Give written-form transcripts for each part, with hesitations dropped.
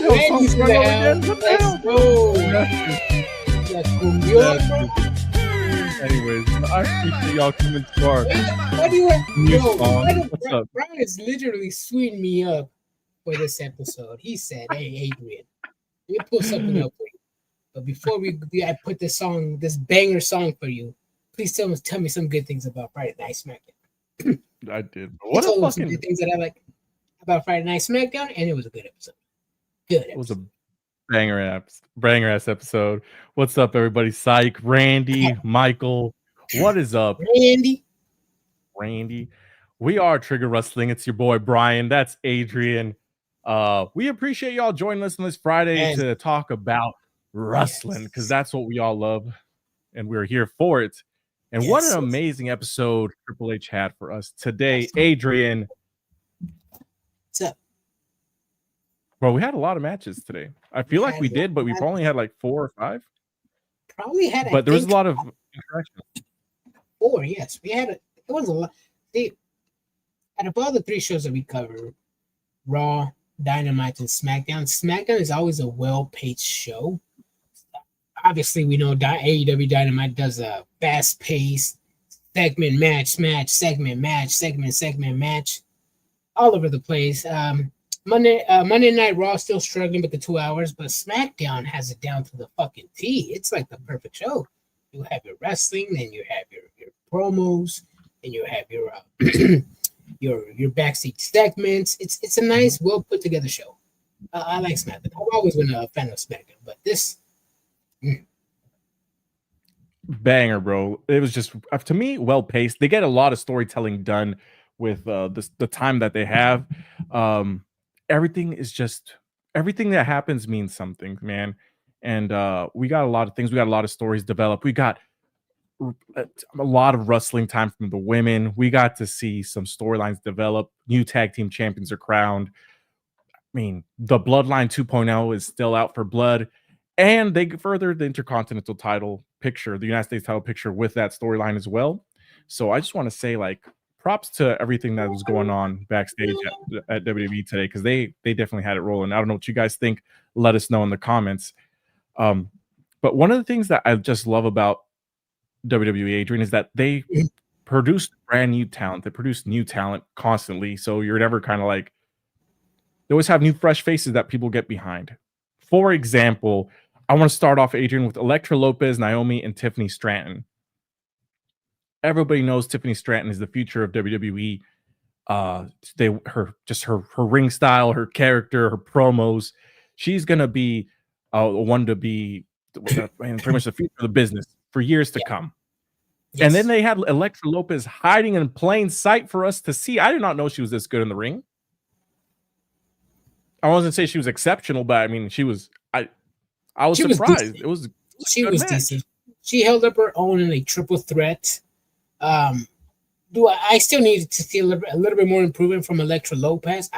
Ladies in the house, let's go. Anyways, I appreciate y'all coming to our Why do you new song. What's up? Brian is literally sweetening me up for this episode. He said, "Hey, Adrian, let me pull something up for you. But before I put this banger song for you, please tell me some good things about Friday Night SmackDown." I did. What a some good things that I like about Friday Night SmackDown, and it was a good episode. It was a banger ass episode. What's up, everybody? Psych, Randy, Michael. What is up, Randy? We are Trigger Wrestling. It's your boy Brian. That's Adrian. We appreciate y'all joining us on this Friday to talk about wrestling because that's what we all love, and we're here for it. And what an amazing episode Triple H had for us today, Adrian. What's up? Bro, we had a lot of matches today. I feel like we did, but we only had like 4 or 5. Probably had, but there was a lot of interaction. 4, yes. We had it was a lot. See, out of all the 3 shows that we covered, Raw, Dynamite, and SmackDown is always a well-paced show. Obviously, we know AEW Dynamite does a fast-paced segment match, all over the place. Monday Night Raw still struggling with the 2 hours, but SmackDown has it down to the fucking T. It's like the perfect show. You have your wrestling, then you have your promos, and you have your your backstage segments. It's a nice, well put together show. I like SmackDown. I've always been a fan of SmackDown, but this banger, bro. It was just, to me, well paced. They get a lot of storytelling done with the time that they have. Everything that happens means something, man. And we got a lot of things. We got a lot of stories developed. We got a lot of wrestling time from the women. We got to see some storylines develop. New tag team champions are crowned. I mean, the Bloodline 2.0 is still out for blood. And they furthered the Intercontinental title picture, the United States title picture with that storyline as well. So I just want to say, like, props to everything that was going on backstage at WWE today, because they definitely had it rolling. I don't know what you guys think. Let us know in the comments. But one of the things that I just love about WWE, Adrian, is that they produce brand new talent. They produce new talent constantly. So you're never kind of like, they always have new fresh faces that people get behind. For example, I want to start off, Adrian, with Elektra Lopez, Naomi, and Tiffany Stratton. Everybody knows Tiffany Stratton is the future of WWE. Her ring style, her character, her promos. She's gonna be one to be pretty much the future of the business for years to come. Yes. And then they had Elektra Lopez hiding in plain sight for us to see. I did not know she was this good in the ring. I wasn't say she was exceptional, but I mean she was. I was surprised. She was decent. She held up her own in a triple threat. I still needed to see a little bit more improvement from Elektra Lopez.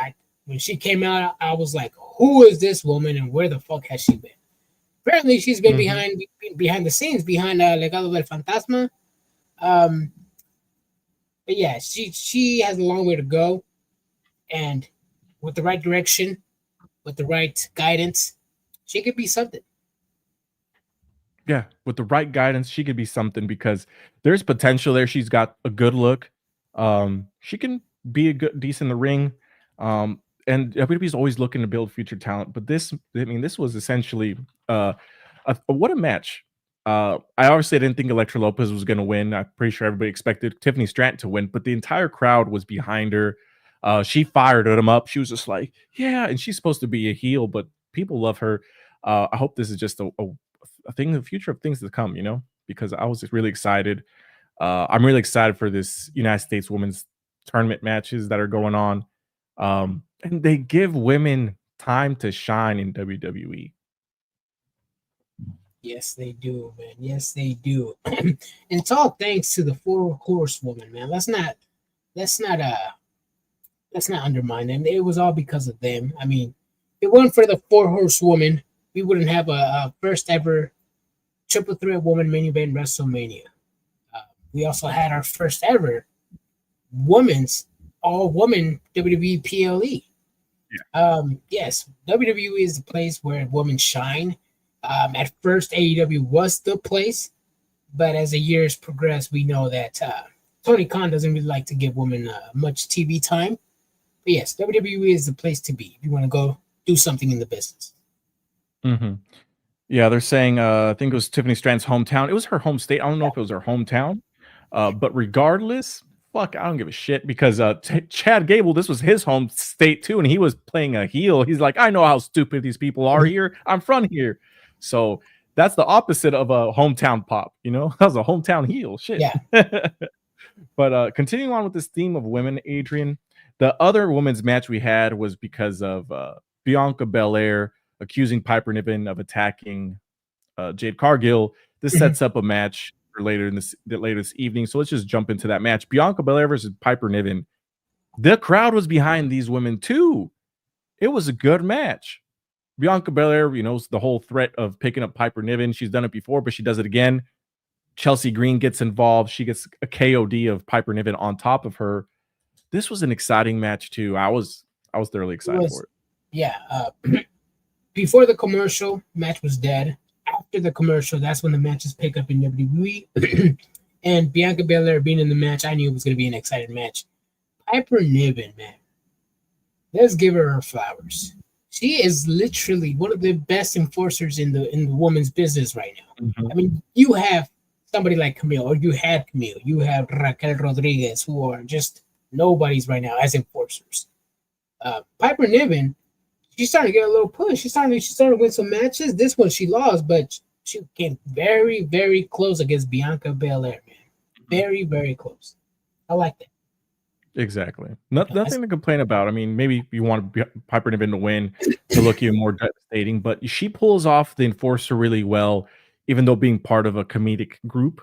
When she came out, I was like, who is this woman and where the fuck has she been? Apparently she's been behind the scenes, behind Legado del Fantasma. But yeah, she has a long way to go, and with the right direction, with the right guidance, she could be something. Yeah, with the right guidance, she could be something because there's potential there. She's got a good look. She can be a decent in the ring. And WWE is always looking to build future talent. But this was essentially what a match. I obviously didn't think Elektra Lopez was going to win. I'm pretty sure everybody expected Tiffany Stratton to win, but the entire crowd was behind her. She fired them up. She was just like, yeah, and she's supposed to be a heel, but people love her. I hope this is just a thing, the future of things to come, because I was just really excited. I'm really excited for this United States Women's Tournament matches that are going on. And they give women time to shine in WWE. Yes, they do, man. Yes, they do. And it's all thanks to the 4 horsewomen, man. Let's not undermine them. It was all because of them. I mean, if it weren't for the 4 horsewomen, we wouldn't have a first ever triple threat woman main event WrestleMania. We also had our first ever all woman WWE PLE. Yes, WWE is the place where women shine. At first, AEW was the place, but as the years progress, we know that Tony Khan doesn't really like to give women much TV time. But yes, WWE is the place to be if you want to go do something in the business. Mm-hmm. Yeah, they're saying, I think it was Tiffany Strand's hometown. It was her home state. I don't know if it was her hometown, but regardless, fuck, I don't give a shit because Chad Gable, this was his home state too, and he was playing a heel. He's like, I know how stupid these people are here. I'm from here, so that's the opposite of a hometown pop. You know, that was a hometown heel. Shit. Yeah. But continuing on with this theme of women, Adrian, the other women's match we had was because of Bianca Belair accusing Piper Niven of attacking Jade Cargill. This sets up a match for later this evening. So let's just jump into that match. Bianca Belair versus Piper Niven. The crowd was behind these women too. It was a good match. Bianca Belair, you know, the whole threat of picking up Piper Niven. She's done it before, but she does it again. Chelsea Green gets involved. She gets a KOD of Piper Niven on top of her. This was an exciting match too. I was thoroughly excited for it. Yeah. Before the commercial, match was dead. After the commercial, that's when the matches pick up in WWE. And Bianca Belair being in the match, I knew it was going to be an exciting match. Piper Niven, man. Let's give her flowers. She is literally one of the best enforcers in the women's business right now. Mm-hmm. I mean, you have somebody like Camille, or you had Camille, you have Raquel Rodriguez, who are just nobodies right now as enforcers. Piper Niven, she's starting to get a little push. She's starting to win some matches. This one she lost, but she came very, very close against Bianca Belair, man. Very, very close. I like that. Exactly. Nothing to complain about. I mean, maybe you want Piper Niven to win to look even more devastating, but she pulls off the enforcer really well, even though being part of a comedic group.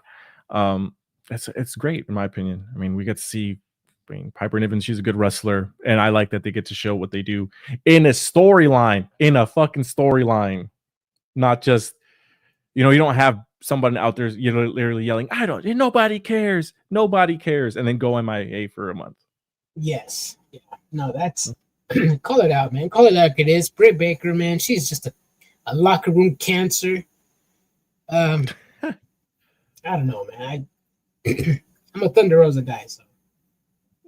It's great in my opinion. I mean, we get to see Piper Niven, she's a good wrestler, and I like that they get to show what they do in a storyline, fucking storyline, not just, you know, you don't have somebody out there, you know, literally yelling, nobody cares, and then go MIA for a month. Yes. Yeah. No, that's call it out, man. Call it like it is. Britt Baker, man, she's just a locker room cancer. I don't know, man. I'm a Thunder Rosa guy, so.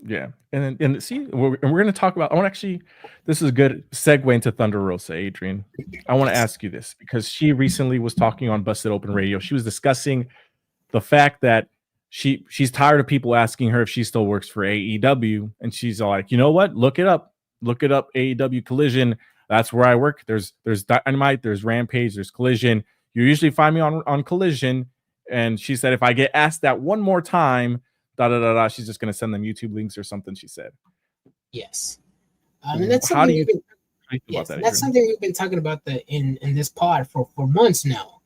Yeah, and see, we're going to talk about. This is a good segue into Thunder Rosa, Adrian. I want to ask you this because she recently was talking on Busted Open Radio. She was discussing the fact that she's tired of people asking her if she still works for AEW, and she's like, you know what? Look it up, AEW Collision. That's where I work. There's Dynamite, there's Rampage, there's Collision. You usually find me on Collision. And she said, if I get asked that one more time, she's just going to send them YouTube links or something, she said. Yes. And that's something that's something we've been talking about in this pod for months now.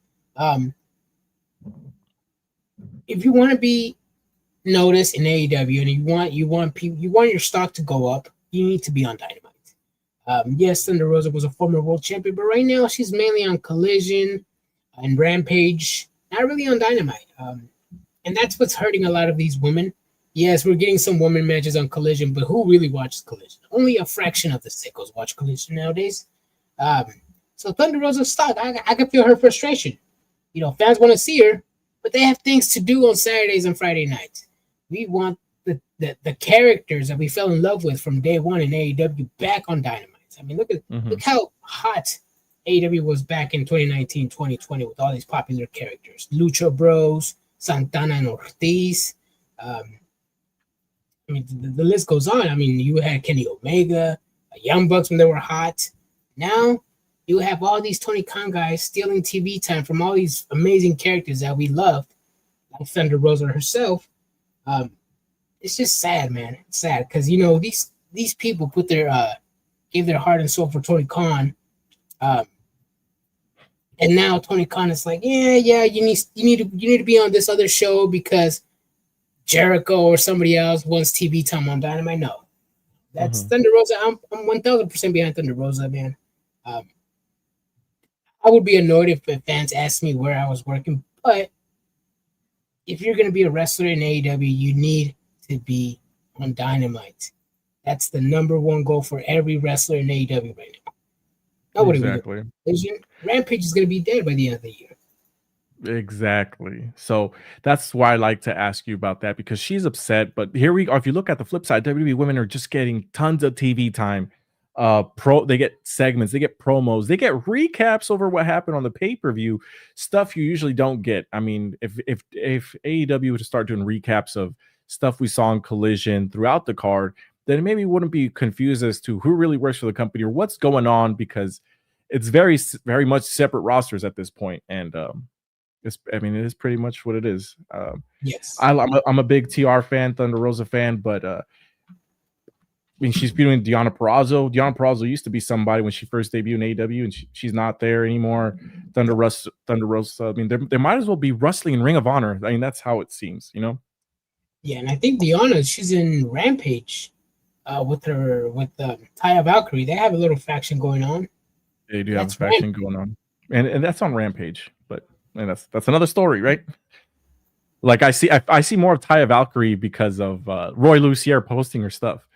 If you want to be noticed in AEW and you want your stock to go up, you need to be on Dynamite. Yes, Thunder Rosa was a former world champion, but right now she's mainly on Collision and Rampage, not really on Dynamite. And that's what's hurting a lot of these women. Yes, we're getting some women matches on Collision, but who really watches Collision? Only a fraction of the sickos watch Collision nowadays. So Thunder Rosa's stock, I can feel her frustration. You know, fans want to see her, but they have things to do on Saturdays and Friday nights. We want the characters that we fell in love with from day one in AEW back on Dynamite. I mean, look how hot AEW was back in 2019, 2020 with all these popular characters. Lucha Bros, Santana and Ortiz. I mean, the list goes on. I mean, you had Kenny Omega, Young Bucks when they were hot. Now you have all these Tony Khan guys stealing TV time from all these amazing characters that we loved, like Thunder Rosa herself. It's just sad, man. It's sad because, you know, these people put gave their heart and soul for Tony Khan. And now Tony Khan is like, yeah, you need to be on this other show because Jericho or somebody else wants TV time on Dynamite. No, that's Thunder Rosa. I'm 1000% behind Thunder Rosa, man. I would be annoyed if fans asked me where I was working, but if you're going to be a wrestler in AEW, you need to be on Dynamite. That's the number one goal for every wrestler in AEW right now. Nobody Exactly. Rampage is going to be dead by the end of the year. Exactly. So that's why I like to ask you about that, because she's upset. But here we are. If you look at the flip side, WWE women are just getting tons of TV time. They get segments, they get promos, they get recaps over what happened on the pay-per-view, stuff you usually don't get. I mean, if AEW were to start doing recaps of stuff we saw in Collision throughout the card, then maybe wouldn't be confused as to who really works for the company or what's going on, because it's very, very much separate rosters at this point. And it is pretty much what it is. Yes, I'm a big TR fan, Thunder Rosa fan, but I mean, she's beating Deonna Purrazzo. Deonna Purrazzo used to be somebody when she first debuted in AEW, and she's not there anymore. Thunder Rosa. I mean, they might as well be wrestling in Ring of Honor. I mean, that's how it seems, you know. Yeah, and I think Deonna, she's in Rampage with Taya Valkyrie. They have a little faction going on. They do have a faction going on, and that's on Rampage, but that's another story, right? Like I see more of Taya Valkyrie because of Roy Lucier posting her stuff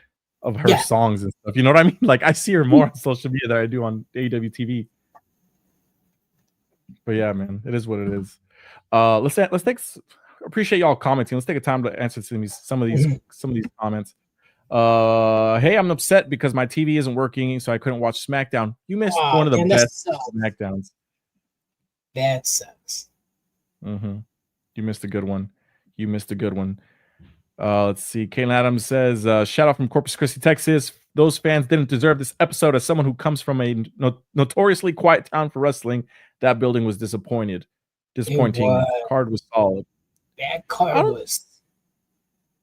of her songs and stuff. You know what I mean? Like I see her more on social media than I do on AEW TV. But yeah, man, it is what it is. Appreciate y'all commenting. Let's take a time to answer some of these comments. Hey, I'm upset because my TV isn't working, so I couldn't watch SmackDown. You missed one of the best SmackDowns. That sucks. You missed a good one. Let's see. Caitlin Adams says, shout out from Corpus Christi, Texas. Those fans didn't deserve this episode. As someone who comes from a notoriously quiet town for wrestling, that building was disappointing. Card was solid. That card was.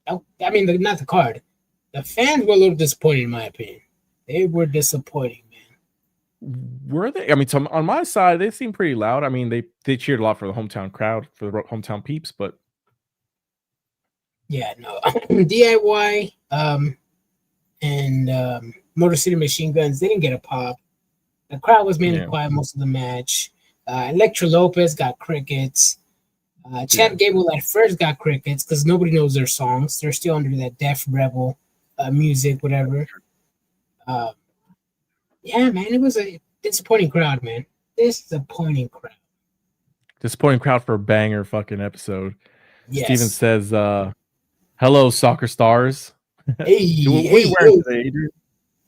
I mean, not the card. The fans were a little disappointed, in my opinion. They were disappointing, man. Were they? I mean, on my side, they seemed pretty loud. I mean, they cheered a lot for the hometown crowd, for the hometown peeps, but yeah, no. DIY and Motor City Machine Guns didn't get a pop. The crowd was mainly quiet most of the match. Elektra Lopez got crickets. Chad Gable at first got crickets because nobody knows their songs. They're still under that Def Rebel music, whatever. Yeah, man, it was a disappointing crowd, man. Disappointing crowd for a banger fucking episode. Yes. Steven says, hello, soccer stars. Hey, what are you wearing today, Adrian?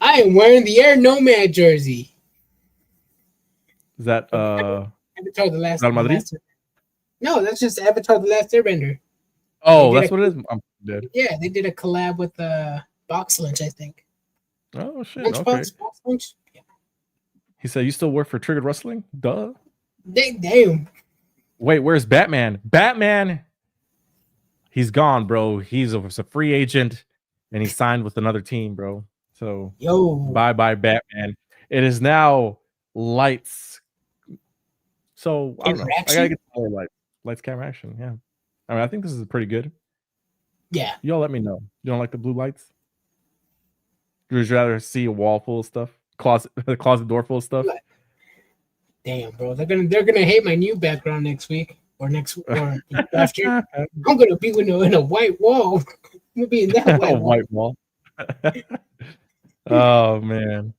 I am wearing the Air Nomad jersey. Is that Avatar the Last Real Madrid? No, that's just Avatar the Last Airbender. Oh, that's what it is? I'm dead. Yeah, they did a collab with Box Lunch, I think. Oh, shit. Lunch okay. Box Lunch? Yeah. He said, you still work for Triggered Wrestling? Duh. Damn. Wait, where's Batman? Batman, he's gone, bro. He's a free agent, and he signed with another team, bro. So, bye-bye, Batman. It is now Lights. So, I don't know. I gotta get more lights, camera, action. Yeah. I mean, I think this is pretty good. Yeah. Y'all let me know. You don't like the blue lights? Would you rather see a wall full of stuff? The closet door full of stuff? Damn, bro. They're gonna hate my new background next week or after. I'm gonna be in a white wall. I'm gonna be in that white wall. Oh man.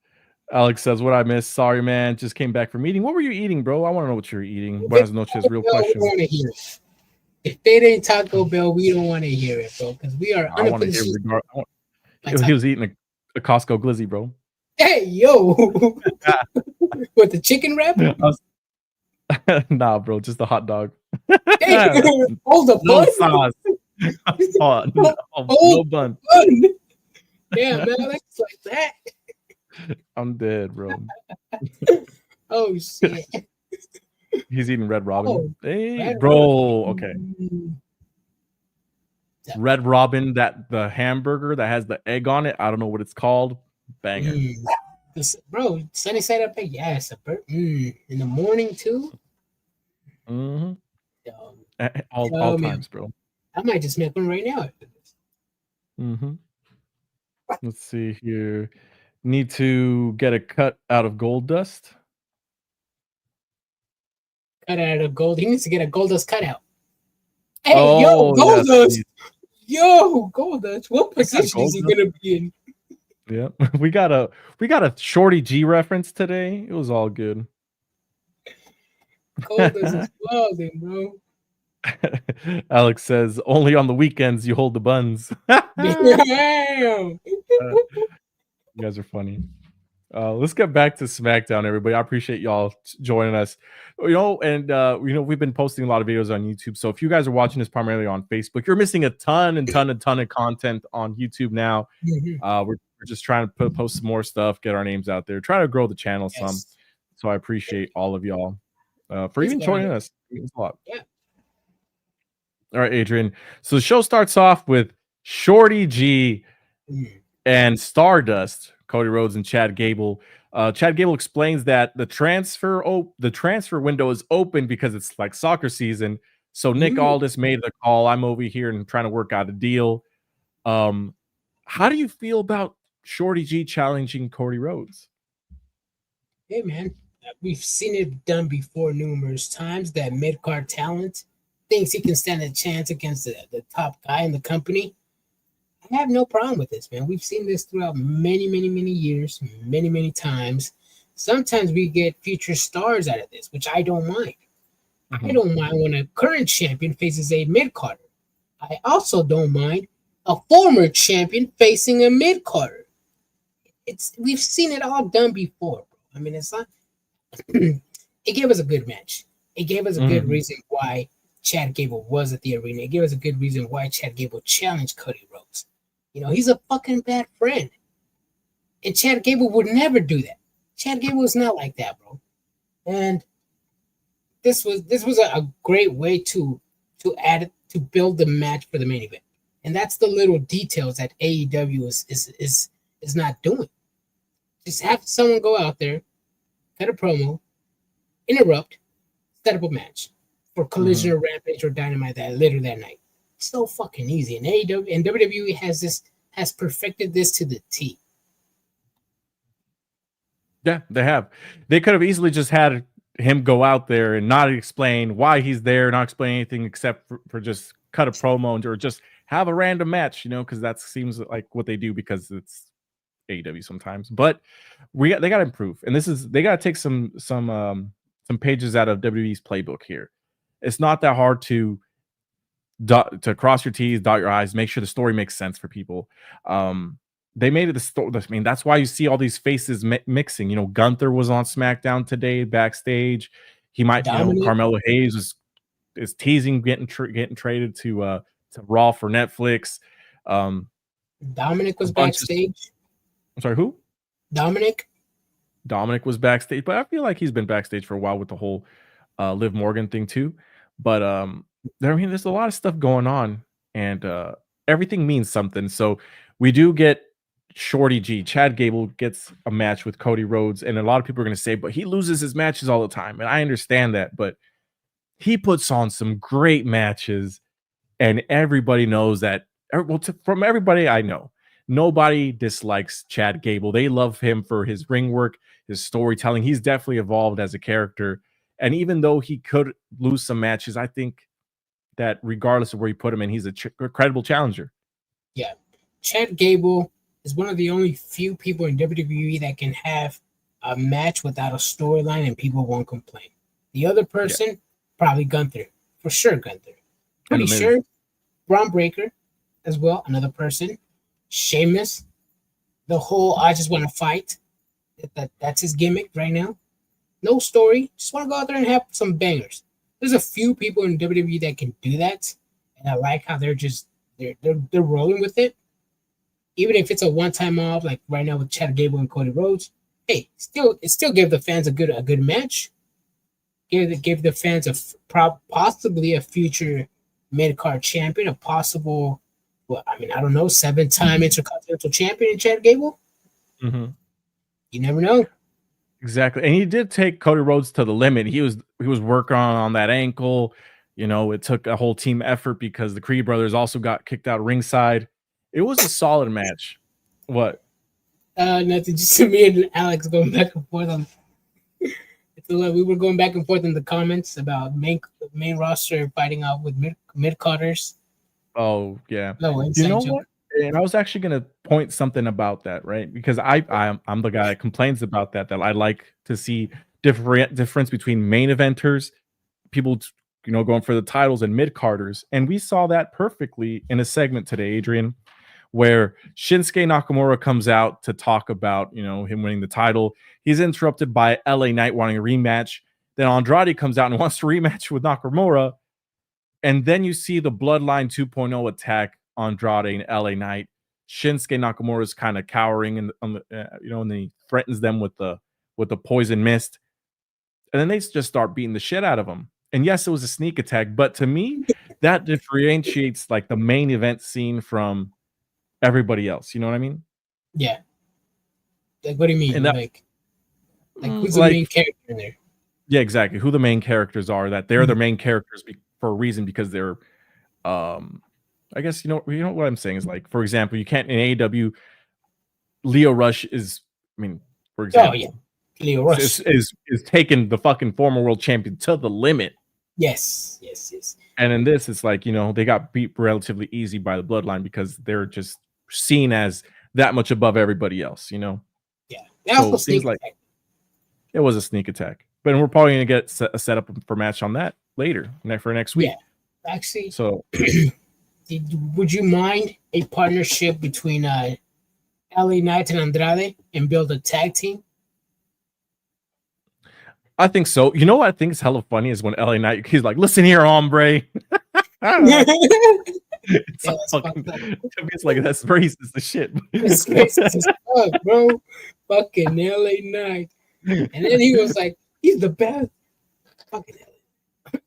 Alex says, what I missed. Sorry, man. Just came back from eating. What were you eating, bro? I want to know what you're eating. Buenas noches. Real question. If they didn't Taco Bell, we don't want to hear it, bro. Because we are. I want to hear it. He was eating a Costco glizzy, bro. Hey, yo. With the chicken wrap? Nah, bro. Just a hot dog. Hey, hold the no bun. Sauce. No bun. Yeah, man. It's like that. I'm dead, bro. Oh shit. He's eating Red Robin. Oh, hey, Red bro. Robin. Okay. Red Robin, the hamburger that has the egg on it. I don't know what it's called. Banger. Bro, sunny side up. Yes, in the morning too. Mm-hmm. All times, bro. I might just make one right now after this. Mm-hmm. Let's see here. Need to get a cut out of Gold Dust. Cut out of gold. He needs to get a Goldust cutout. Hey, yo, Goldust. Yo, Goldust. What position is he gonna be in? Yeah, we got a Shorty G reference today. It was all good. Cold as it's welding, bro. Alex says only on the weekends you hold the buns. Damn. You guys are funny. Let's get back to SmackDown, everybody. I appreciate y'all joining us. And we've been posting a lot of videos on YouTube. So if you guys are watching this primarily on Facebook, you're missing a ton of content on YouTube now. We're just trying to post some more stuff, get our names out there, try to grow the channel some. So I appreciate all of y'all for even joining us. It means a lot. Yeah. All right, Adrian. So the show starts off with Shorty G and Stardust, Cody Rhodes and Chad Gable. Chad Gable explains that the transfer window is open because it's like soccer season. So Nick Aldis made the call. I'm over here and trying to work out a deal. How do you feel about Shorty G challenging Cody Rhodes? Hey, man, we've seen it done before numerous times. That mid-card talent thinks he can stand a chance against the top guy in the company. I have no problem with this, man. We've seen this throughout many years, many times. Sometimes we get future stars out of this, which I don't mind. I don't mind when a current champion faces a mid-carder. I also don't mind a former champion facing a mid-carder. We've seen it all done before, bro. I mean, it's not. It gave us a good match. It gave us a good reason why Chad Gable was at the arena. It gave us a good reason why Chad Gable challenged Cody Rhodes. He's a fucking bad friend. And Chad Gable would never do that. Chad Gable is not like that, bro. And this was a great way to build the match for the main event. And that's the little details that AEW is not doing. Just have someone go out there, cut a promo, interrupt, set up a match for Collision or Rampage or Dynamite later that night. It's so fucking easy. And AEW and WWE has perfected this to the T. Yeah, they have. They could have easily just had him go out there and not explain why he's there, not explain anything except for just cut a promo or just have a random match, because that seems like what they do because it's AEW sometimes. But they got to improve, and they got to take some pages out of WWE's playbook here. It's not that hard to cross your T's, dot your I's, make sure the story makes sense for people. They made it the story. I mean, that's why you see all these faces mixing. Gunther was on SmackDown today backstage. He might, Carmelo Hayes is teasing getting traded to Raw for Netflix. Dominic was backstage. I'm sorry, who? Dominic was backstage, but I feel like he's been backstage for a while with the whole Liv Morgan thing too. But there's a lot of stuff going on, and everything means something. So we do get Shorty G. Chad Gable gets a match with Cody Rhodes, and a lot of people are going to say, but he loses his matches all the time. And I understand that, but he puts on some great matches, and everybody knows that. Well, from everybody I know, nobody dislikes Chad Gable. They love him for his ring work, his storytelling. He's definitely evolved as a character. And even though he could lose some matches, I think that regardless of where you put him in, he's a credible challenger. Yeah. Chad Gable is one of the only few people in WWE that can have a match without a storyline and people won't complain. The other person, probably Gunther. For sure, Gunther. Pretty sure. Braun Breaker as well, another person. Sheamus. The whole I just want to fight. That's his gimmick right now. No story. Just want to go out there and have some bangers. There's a few people in WWE that can do that. And I like how they're rolling with it. Even if it's a one-time off, like right now with Chad Gable and Cody Rhodes, hey, it still gave the fans a good match. Gave the fans possibly a future mid-card champion, a possible, I don't know, 7-time Intercontinental Champion in Chad Gable. You never know. Exactly, and he did take Cody Rhodes to the limit. He was working on that ankle. It took a whole team effort because the Creed brothers also got kicked out ringside. It was a solid match. What? Nothing. Just me and Alex going back and forth on. We were going back and forth in the comments about main roster fighting out with mid carders. Oh yeah. No, you know what? And I was actually gonna point something about that, right? Because I'm the guy that complains about that I like to see difference between main eventers, people going for the titles and mid carders, and we saw that perfectly in a segment today, Adrian, where Shinsuke Nakamura comes out to talk about him winning the title. He's interrupted by LA Knight wanting a rematch. Then Andrade comes out and wants to rematch with Nakamura. And then you see the Bloodline 2.0 attack Andrade and LA Knight. Shinsuke Nakamura is kind of cowering, and and then he threatens them with the poison mist. And then they just start beating the shit out of him. And yes, it was a sneak attack, but to me, that differentiates like the main event scene from everybody else. You know what I mean? Yeah. Like, what do you mean? And that, like who's the main character in there? Yeah, exactly. Who the main characters are? That they're the main characters for a reason, because they're, I guess you know what I'm saying is, like, for example, you can't in AEW. Leo Rush is, I mean, for example, yeah, Leo Rush is taking the fucking former world champion to the limit. Yes. And in this, it's like they got beat relatively easy by the Bloodline because they're just seen as that much above everybody else. Yeah, so things like it was a sneak attack. But we're probably going to get a setup for match on that later, for next week. Yeah, actually. So, would you mind a partnership between LA Knight and Andrade and build a tag team? I think so. You know what I think is hella funny is when LA Knight, he's like, "Listen here, hombre." It's it's like that's racist as shit. It's racist as fuck, bro. Fucking LA Knight. And then he was like, he's the best. Fucking LA.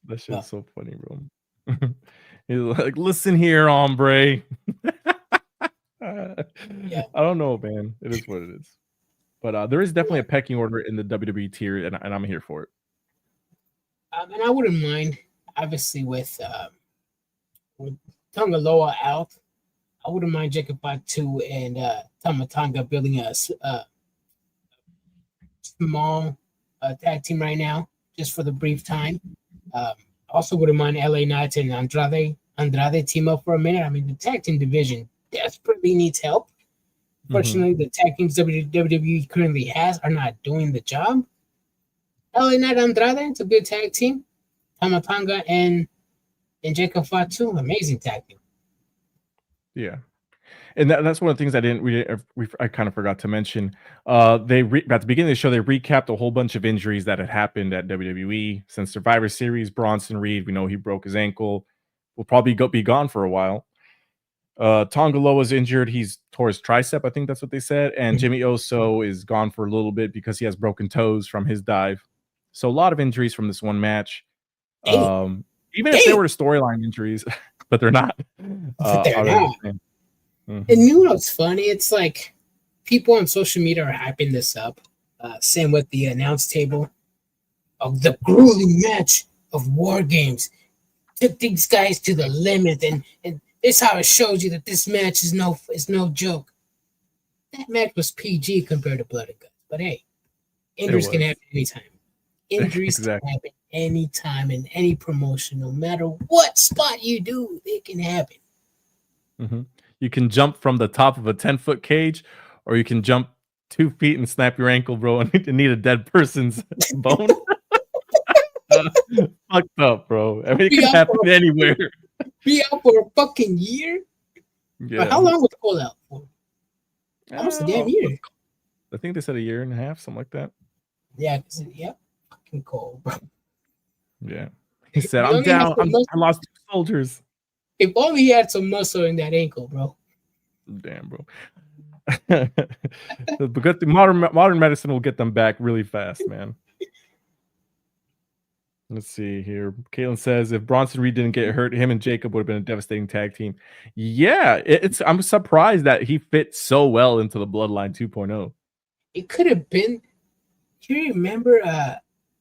That shit is so funny, bro. He's like, "Listen here, hombre." Yeah. I don't know, man. It is what it is. But there is definitely a pecking order in the WWE tier, and I'm here for it. And I wouldn't mind, obviously, with Tonga Loa out. I wouldn't mind Jacob Fatu and Tama Tonga building a small tag team right now, just for the brief time. Also wouldn't mind LA Knight and Andrade team up for a minute. I mean, the tag team division desperately needs help. Unfortunately, the tag teams WWE currently has are not doing the job. LA Knight Andrade, it's a good tag team. Tama Tonga and Jacob Fatu, amazing tag team. Yeah. And that's one of the things I kind of forgot to mention. At the beginning of the show, they recapped a whole bunch of injuries that had happened at WWE since Survivor Series. Bronson Reed, we know he broke his ankle, will probably be gone for a while. Tonga Loa was injured. He's tore his tricep, I think that's what they said. And Jimmy Uso is gone for a little bit because he has broken toes from his dive. So a lot of injuries from this one match. Even if they were storyline injuries, but they're not. They're not. And you know what's funny? It's like people on social media are hyping this up. Same with the announce table of the grueling match of War Games. Took these guys to the limit, and this is how it shows you that this match is no joke. That match was PG compared to Blood and Guts. But hey, injuries can happen anytime. Injuries can happen anytime in any promotion, no matter what spot you do, it can happen. You can jump from the top of a 10-foot cage, or you can jump 2 feet and snap your ankle, bro, and need a dead person's bone. Fucked up, bro. I mean, it can happen anywhere. Be out for a fucking year? Yeah. How long was Cole out for? Almost a damn year. I think they said a year and a half, something like that. Yeah, fucking Cole, bro. Yeah. He said, I'm down. I lost 2 soldiers. If only he had some muscle in that ankle, bro. Damn, bro. Because the modern medicine will get them back really fast, man. Let's see here. Caitlin says, if Bronson Reed didn't get hurt, him and Jacob would have been a devastating tag team. Yeah, I'm surprised that he fit so well into the Bloodline 2.0. It could have been. Do you remember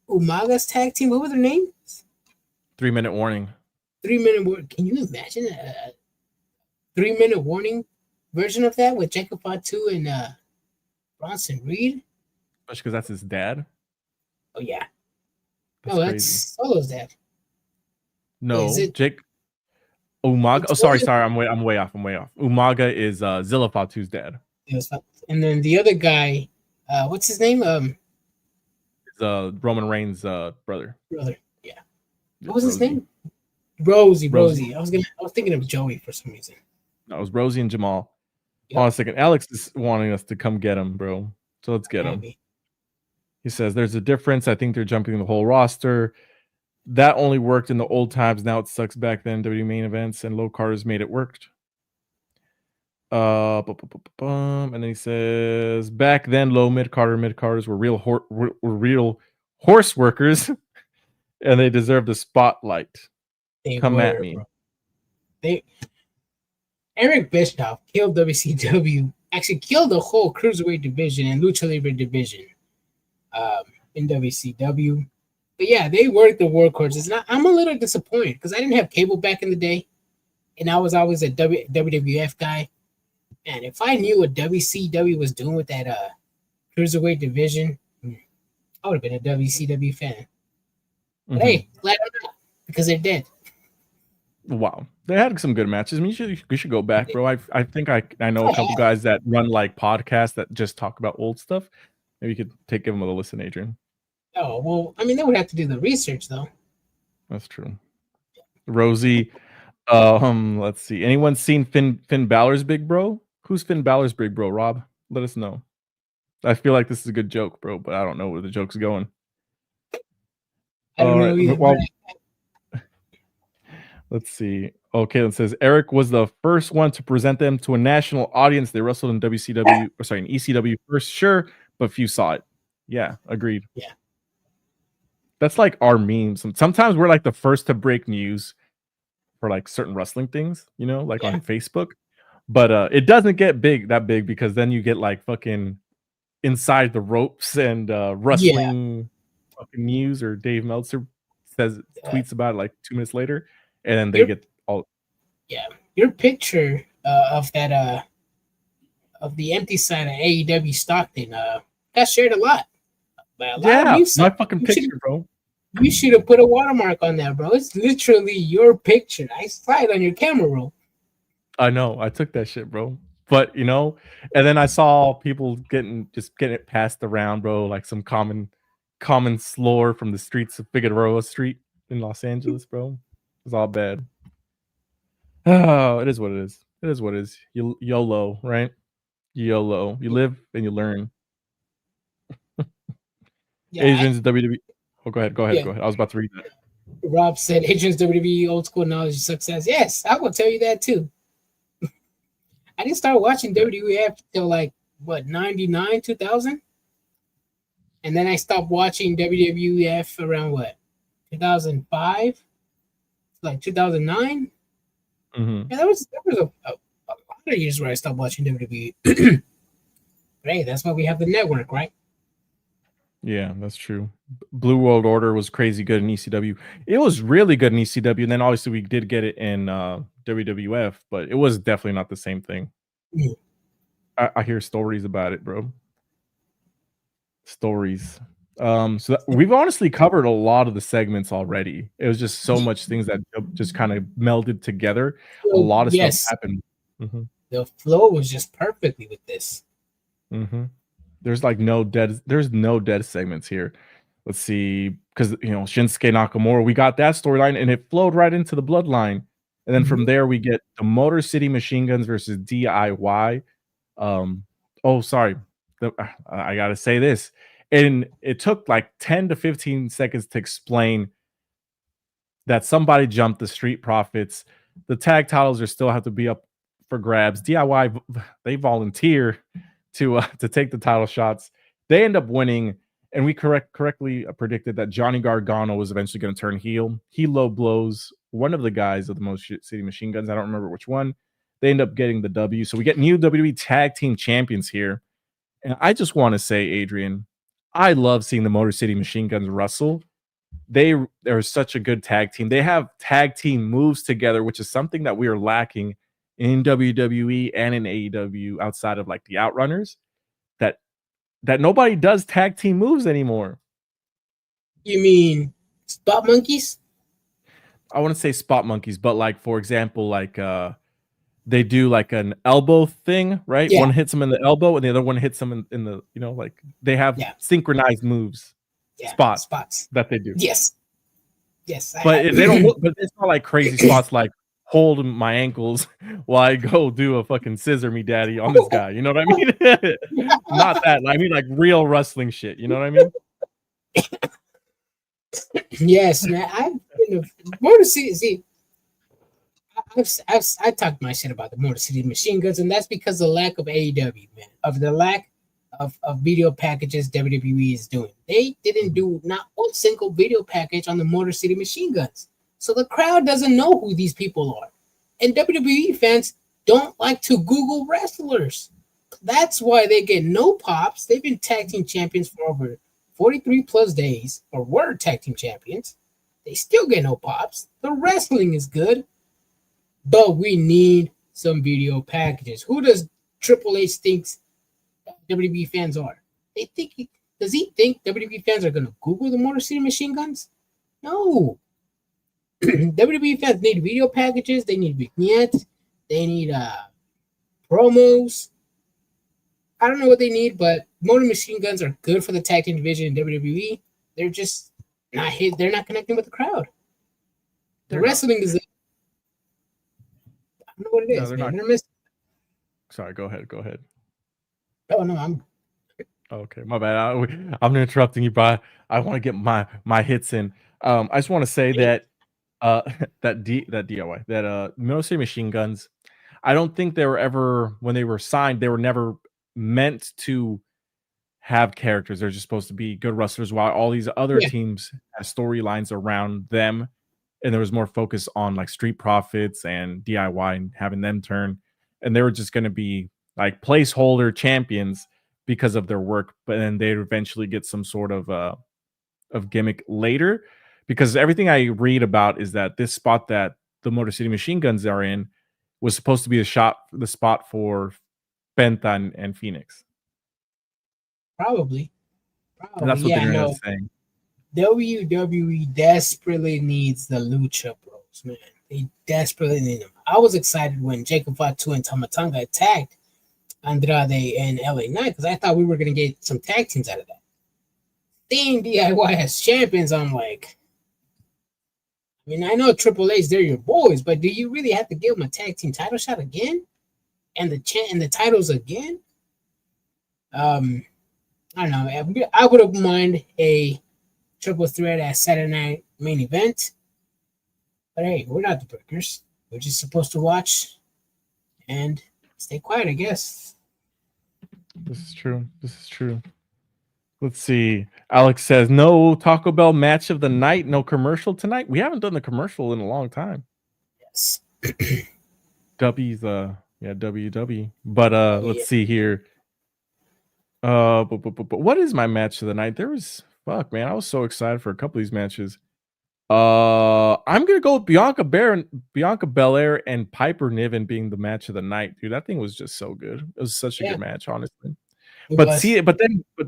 Umaga's tag team? What was their names? 3-minute warning. 3-minute warning. Can you imagine a 3-minute warning version of that with Jacob Fatu and Bronson Reed? Especially because that's his dad. Oh yeah. That's Solo's dad. No, Jake. Umaga. It's Oh, sorry. one I'm way off. Umaga is Zilla Fatu's dad. and then the other guy, what's his name? It's Roman Reigns' brother. Brother. Yeah. What It's was his Rosie. name? Rosie. Rosie. I was thinking of Joey for some reason. No, it was Rosie and Jamal. Yep. Hold on a second. Alex is wanting us to come get him, bro. So let's get him. Maybe. He says there's a difference. I think they're jumping the whole roster. That only worked in the old times. Now it sucks back then. WWE main events and low carders made it worked. And then he says back then low mid carders were real horse workers, and they deserved the spotlight. Come at me. Bro. Eric Bischoff killed WCW. Actually, killed the whole cruiserweight division and lucha libre division in WCW. But yeah, they worked the workhorses. And I'm a little disappointed because I didn't have cable back in the day, and I was always a WWF guy. And if I knew what WCW was doing with that cruiserweight division, I would have been a WCW fan. But hey, glad I'm not, because they're dead. Wow, they had some good matches. I mean, we should go back, bro. I think I know a couple guys that run like podcasts that just talk about old stuff. Maybe you could give them a listen, Adrian. Oh well, I mean, they would have to do the research though. That's true. Rosie, let's see. Anyone seen Finn Balor's big bro? Who's Finn Balor's big bro? Rob, let us know. I feel like this is a good joke, bro, but I don't know where the joke's going. I don't know either. Well, let's see. Okay, it says Eric was the first one to present them to a national audience. They wrestled in WCW, or sorry, in ECW first, sure, but few saw it. Yeah, agreed. Yeah. That's like our memes. Sometimes we're like the first to break news for like certain wrestling things, you know, like on Facebook. But it doesn't get that big because then you get like fucking Inside the Ropes and wrestling fucking news, or Dave Meltzer tweets about it like 2 minutes later, and then they get all. Yeah, your picture of that of the empty side of AEW Stockton got shared a lot. Yeah, my fucking picture, bro. You should have put a watermark on that, bro. It's literally your picture. I saw it on your camera roll. I know. I took that shit, bro. But you know, and then I saw people getting it passed around, bro, like some common slur from the streets of Figueroa Street in Los Angeles, bro. It's all bad. Oh, it is what it is. It is what it is. YOLO, right? YOLO. You live and you learn. Adrian's WWE. Oh, go ahead. I was about to read that. Rob said Adrian's WWE old school knowledge of success. Yes, I will tell you that too. I didn't start watching WWF till like 99, 2000, and then I stopped watching WWF around 2005, like 2009. Mm-hmm. Yeah, there was a lot of years where I stopped watching WWE. But hey, that's why we have the network, right? Yeah, that's true. Blue World Order was crazy good in ECW. It was really good in ECW, and then obviously we did get it in WWF, but it was definitely not the same thing. Mm. I hear stories about it, bro. Stories. We've honestly covered a lot of the segments already. It was just so much things that just kind of melded together. A lot of stuff happened. Mm-hmm. The flow was just perfectly with this. Mm-hmm. There's no dead segments here. Let's see, because Shinsuke Nakamura, we got that storyline and it flowed right into the bloodline. And then from there we get the Motor City Machine Guns versus DIY. Sorry. I gotta say this. And it took like 10 to 15 seconds to explain that somebody jumped the Street Profits. The tag titles still have to be up for grabs. DIY, they volunteer to take the title shots. They end up winning, and we correctly predicted that Johnny Gargano was eventually going to turn heel. He low blows one of the guys of the Motor City Machine Guns. I don't remember which one. They end up getting the W. So we get new WWE Tag Team Champions here. And I just want to say, Adrian, I love seeing the Motor City Machine Guns wrestle. They're such a good tag team. They have tag team moves together, which is something that we are lacking in WWE and in AEW outside of like the Outrunners, that nobody does tag team moves anymore. You mean Spot Monkeys? I want to say spot monkeys, but like for example, like they do like an elbow thing, right? Yeah. One hits them in the elbow, and the other one hits them in the like they have Yeah. synchronized moves, Yeah. spots Spots. that they do. Yes. But they don't look. But it's not like crazy spots like hold my ankles while I go do a fucking scissor me daddy on this guy. You know what I mean? Not that. I mean like real wrestling shit. You know what I mean? Yes, man. I've been Motor City. See, I talked my shit about the Motor City Machine Guns, and that's because of the lack of AEW, man, of the lack of video packages WWE is doing. They didn't do not one single video package on the Motor City Machine Guns, so the crowd doesn't know who these people are, and WWE fans don't like to Google wrestlers. That's why they get no pops. They've been tag team champions for over 43 plus days, or were tag team champions. They still get no pops. The wrestling is good, but we need some video packages. Who does Triple H thinks WWE fans are? Does he think WWE fans are going to Google the Motor City Machine Guns? No. WWE fans need video packages. They need vignettes. They need promos. I don't know what they need, but Motor Machine Guns are good for the tag team division in WWE. They're just not hit. They're not connecting with the crowd. The wrestling is. I don't know what it is. No, Man. They're Sorry, go ahead. Oh no, I'm. Okay, my bad. I'm interrupting you, but I want to get my hits in. I just want to say that that DIY that Motor City Machine Guns. I don't think they were ever when they were signed. They were never meant to have characters. They're just supposed to be good wrestlers, while all these other teams have storylines around them, and there was more focus on like Street Profits and DIY and having them turn, and they were just going to be like placeholder champions because of their work, but then they'd eventually get some sort of gimmick later, because everything I read about is that this spot that the Motor City Machine Guns are in was supposed to be the spot for Penta and Phoenix. Probably. And that's what the internet is saying. WWE desperately needs the Lucha Bros, man. They desperately need them. I was excited when Jacob Fatu and Tamatanga attacked Andrade and LA Knight, because I thought we were going to get some tag teams out of that. Seeing DIY as champions, I'm like, I mean, I know Triple H, they're your boys, but do you really have to give them a tag team title shot again? And the titles again? I don't know. I would have mind a triple threat at Saturday Night main event. But hey, we're not the Breakers. We're just supposed to watch and stay quiet, I guess. This is true. Let's see. Alex says, no Taco Bell match of the night, no commercial tonight. We haven't done the commercial in a long time. Yes. W's WW. But let's see here. But what is my match of the night? There was man, I was so excited for a couple of these matches. I'm gonna go with Bianca Belair and Piper Niven being the match of the night, dude. That thing was just so good. It was such a good match, honestly. But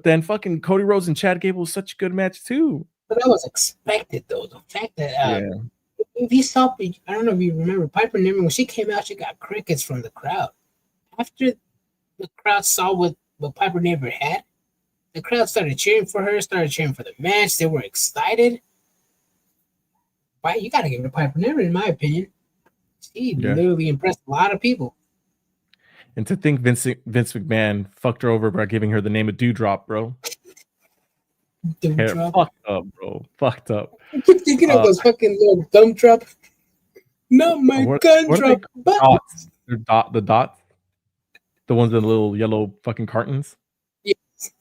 then fucking Cody Rhodes and Chad Gable was such a good match too. But that was expected, though. The fact that if you saw, I don't know if you remember Piper Niven, when she came out, she got crickets from the crowd. After the crowd saw what Piper Niven had, the crowd started cheering for her, started cheering for the match. They were excited. But you got to give it to Piper Niven, in my opinion. She literally impressed a lot of people. And to think Vince McMahon fucked her over by giving her the name of Dewdrop, bro. Fucked up, bro. Fucked up. I keep thinking of those fucking little thumb drop. Not my gun drop. Dots. They're the dots. The ones in the little yellow fucking cartons. Yes.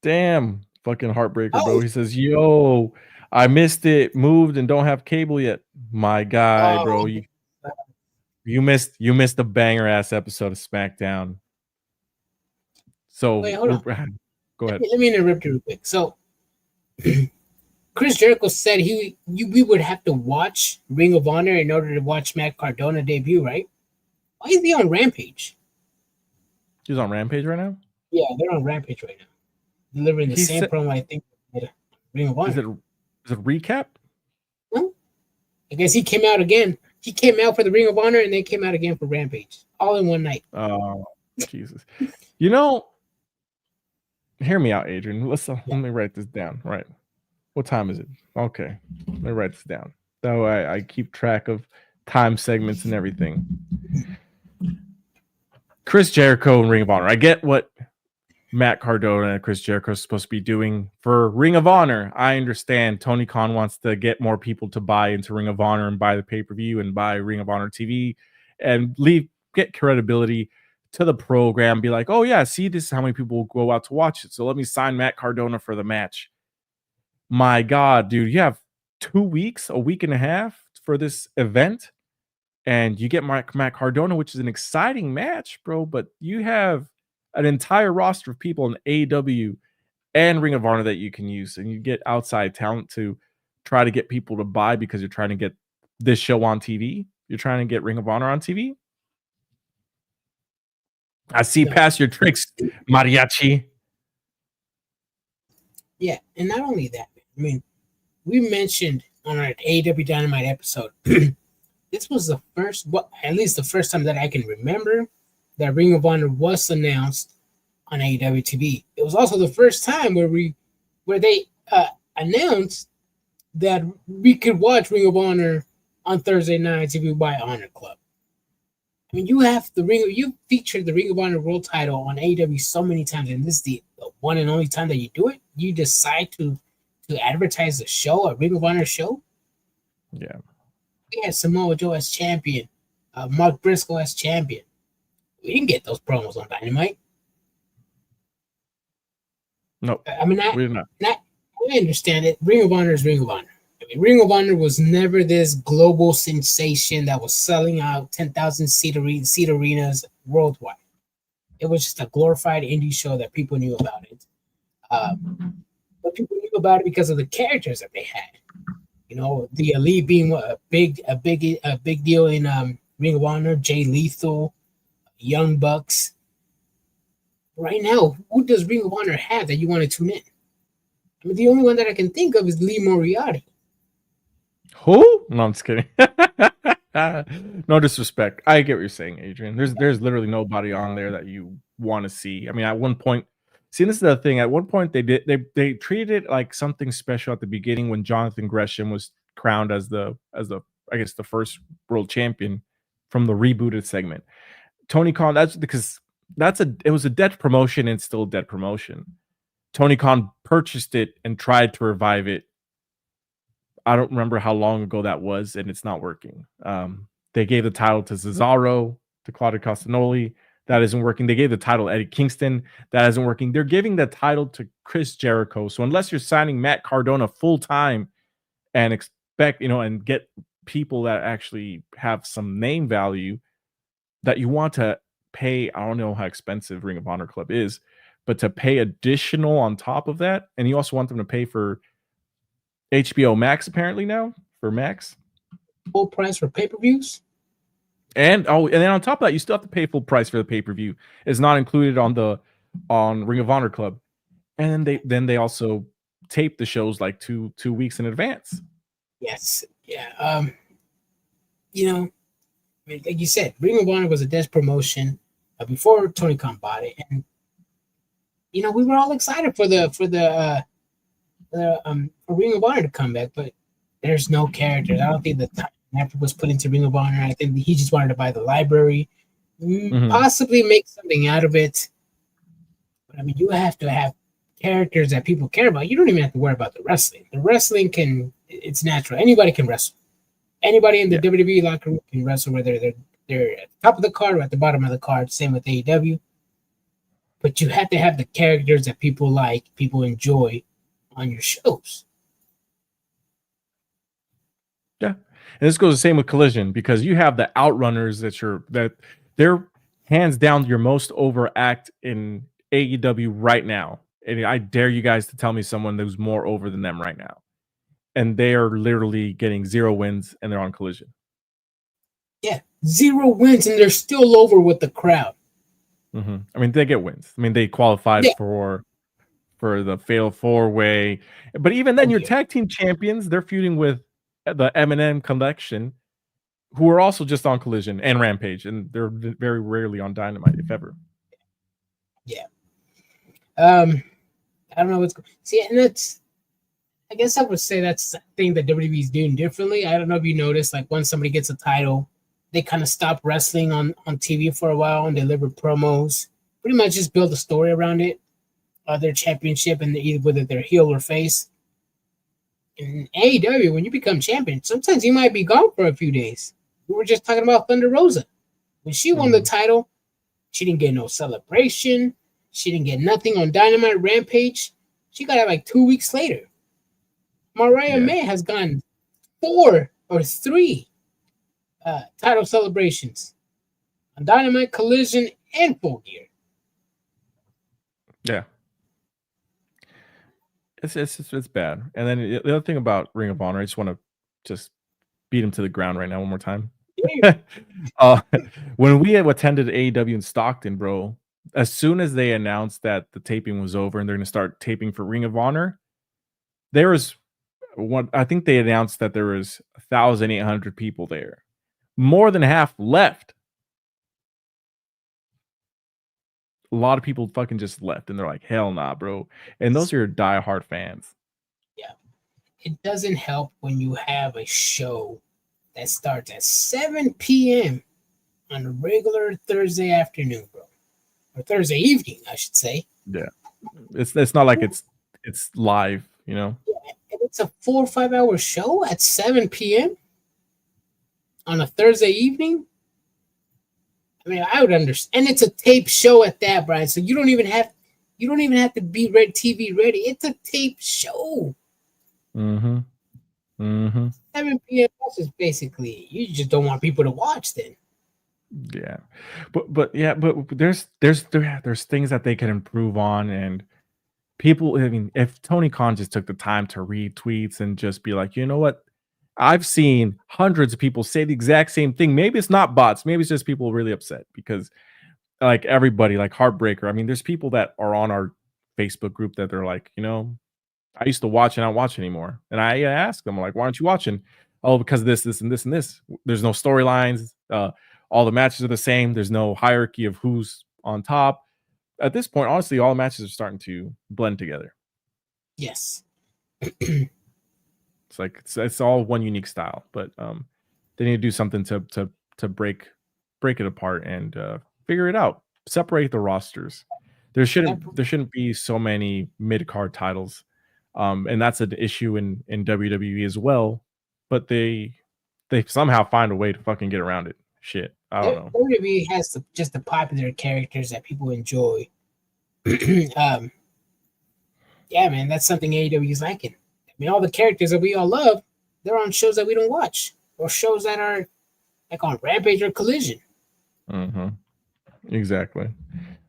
Damn. Fucking heartbreaker, bro. He says, yo, I missed it. Moved and don't have cable yet. My guy, bro. You missed the banger ass episode of SmackDown. So wait, hold on. Go ahead. Let me interrupt you real quick. So Chris Jericho said we would have to watch Ring of Honor in order to watch Matt Cardona debut, right? Why is he on Rampage? He's on Rampage right now? Yeah, they're on Rampage right now. Delivering the same promo, I think, Ring of Honor. Is it recap? No, I guess he came out again. He came out for the Ring of Honor and then came out again for Rampage, all in one night. Oh, Jesus! You know, hear me out, Adrian. Let me write this down. Right. What time is it? Okay. Let me write this down. That way I keep track of time segments and everything. Chris Jericho and Ring of Honor. I get what Matt Cardona and Chris Jericho is supposed to be doing for Ring of Honor. I understand Tony Khan wants to get more people to buy into Ring of Honor and buy the pay-per-view and buy Ring of Honor TV and get credibility to the program. Be like, oh yeah, see, this is how many people will go out to watch it. So let me sign Matt Cardona for the match. My God, dude, you have 2 weeks, a week and a half for this event, and you get Matt Cardona, which is an exciting match, bro. But you have an entire roster of people in AEW and Ring of Honor that you can use, and you get outside talent to try to get people to buy because you're trying to get this show on TV. You're trying to get Ring of Honor on TV. I see past your tricks, mariachi. Yeah, and not only that, I mean, we mentioned on our AEW Dynamite episode, this was the first, at least the first time that I can remember that Ring of Honor was announced on AEW TV. It was also the first time where they announced that we could watch Ring of Honor on Thursday nights if you buy Honor Club. I mean, you featured the Ring of Honor World Title on AEW so many times, and this is the one and only time that you do it. You decide to advertise the show, a Ring of Honor show. Yeah, we had Samoa Joe as champion, Mark Briscoe as champion. We didn't get those promos on Dynamite. No, I mean, we did not. I understand it. Ring of Honor is Ring of Honor. I mean, Ring of Honor was never this global sensation that was selling out 10,000 seat arenas worldwide. It was just a glorified indie show that people knew about it. But people knew about it because of the characters that they had. You know, the Elite being a big deal in Ring of Honor. Jay Lethal, Young Bucks. Right now, who does Ring of Honor have that you want to tune in? I mean, the only one that I can think of is Lee Moriarty. Who? No, I'm just kidding. No disrespect. I get what you're saying, Adrian. There's literally nobody on there that you want to see. I mean, at one point, see, this is the thing. At one point, they treated it like something special at the beginning when Jonathan Gresham was crowned as the I guess the first world champion from the rebooted segment. Tony Khan, that's because it was a dead promotion and still a dead promotion. Tony Khan purchased it and tried to revive it. I don't remember how long ago that was, and it's not working. They gave the title to Cesaro, to Claudio Castagnoli. That isn't working. They gave the title to Eddie Kingston. That isn't working. They're giving the title to Chris Jericho. So unless you're signing Matt Cardona full time and expect, and get people that actually have some name value that you want to pay, I don't know how expensive Ring of Honor Club is, but to pay additional on top of that, and you also want them to pay for HBO Max apparently now for Max. Full price for pay-per-views? And then on top of that, you still have to pay full price for the pay-per-view. It's not included on Ring of Honor Club. And then they also tape the shows like two weeks in advance. Yes. Yeah. I mean, like you said, Ring of Honor was a dead promotion before Tony Khan bought it. And we were all excited for the Ring of Honor to come back, but there's no characters. I don't think the time effort was put into Ring of Honor. I think he just wanted to buy the library, possibly make something out of it. But I mean, you have to have characters that people care about. You don't even have to worry about the wrestling. The wrestling it's natural. Anybody can wrestle. Anybody in the WWE locker room can wrestle, whether they're at the top of the card or at the bottom of the card. Same with AEW. But you have to have the characters that people like, people enjoy on your shows. Yeah. And this goes the same with Collision, because you have the Outrunners that they're hands down your most over act in AEW right now. And I dare you guys to tell me someone who's more over than them right now. And they are literally getting 0 wins and they're on Collision. Yeah, 0 wins and they're still over with the crowd. Mm-hmm. I mean, they get wins. I mean, they qualified for the Fatal 4-Way. But even then, your tag team champions, they're feuding with the M&M collection, who are also just on Collision and Rampage, and they're very rarely on Dynamite, if ever. Yeah. I don't know what's see, and that's I guess I would say that's the thing that WWE is doing differently. I don't know if you noticed, like once somebody gets a title, they kind of stop wrestling on TV for a while and deliver promos. Pretty much just build a story around it, their championship, and either whether they're heel or face. In AEW, when you become champion, sometimes you might be gone for a few days. We were just talking about Thunder Rosa. When she won the title, she didn't get no celebration. She didn't get nothing on Dynamite Rampage. She got it like 2 weeks later. Mariah May has gotten 4 or 3 title celebrations on Dynamite, Collision, and Full Gear. Yeah. It's bad. And then the other thing about Ring of Honor, I just want to just beat him to the ground right now one more time. When we attended AEW in Stockton, bro, as soon as they announced that the taping was over and they're going to start taping for Ring of Honor, there was one. I think they announced that there was 1,800 people there. More than half left. A lot of people fucking just left, and they're like, "Hell nah, bro." And those are your diehard fans. Yeah, it doesn't help when you have a show that starts at 7 p.m. on a regular Thursday afternoon, bro, or Thursday evening, I should say. Yeah, it's not like it's live, you know. Yeah, and it's a 4 or 5 hour show at 7 p.m. on a Thursday evening. I mean, I would understand, and it's a tape show at that, Brian. So you don't even have to be TV ready. It's a tape show. 7 p.m. is basically you just don't want people to watch then. Yeah, but there's things that they can improve on, and people. I mean, if Tony Khan just took the time to read tweets and just be like, you know what, I've seen hundreds of people say the exact same thing. Maybe it's not bots. Maybe it's just people really upset because, like everybody, like Heartbreaker. I mean, there's people that are on our Facebook group that they're like, you know, I used to watch and I don't watch anymore. And I ask them, like, why aren't you watching? Oh, because of this, and this, and this. There's no storylines. All the matches are the same. There's no hierarchy of who's on top. At this point, honestly, all the matches are starting to blend together. Yes. It's like it's all one unique style, but they need to do something to break it apart and figure it out. Separate the rosters. There shouldn't be so many mid-card titles. And that's an issue in WWE as well. But they somehow find a way to fucking get around it. Shit, I don't know. WWE has just the popular characters that people enjoy. Yeah, man, that's something AEW is liking. I mean, all the characters that we all love, they're on shows that we don't watch, or shows that are like on Rampage or Collision. Exactly.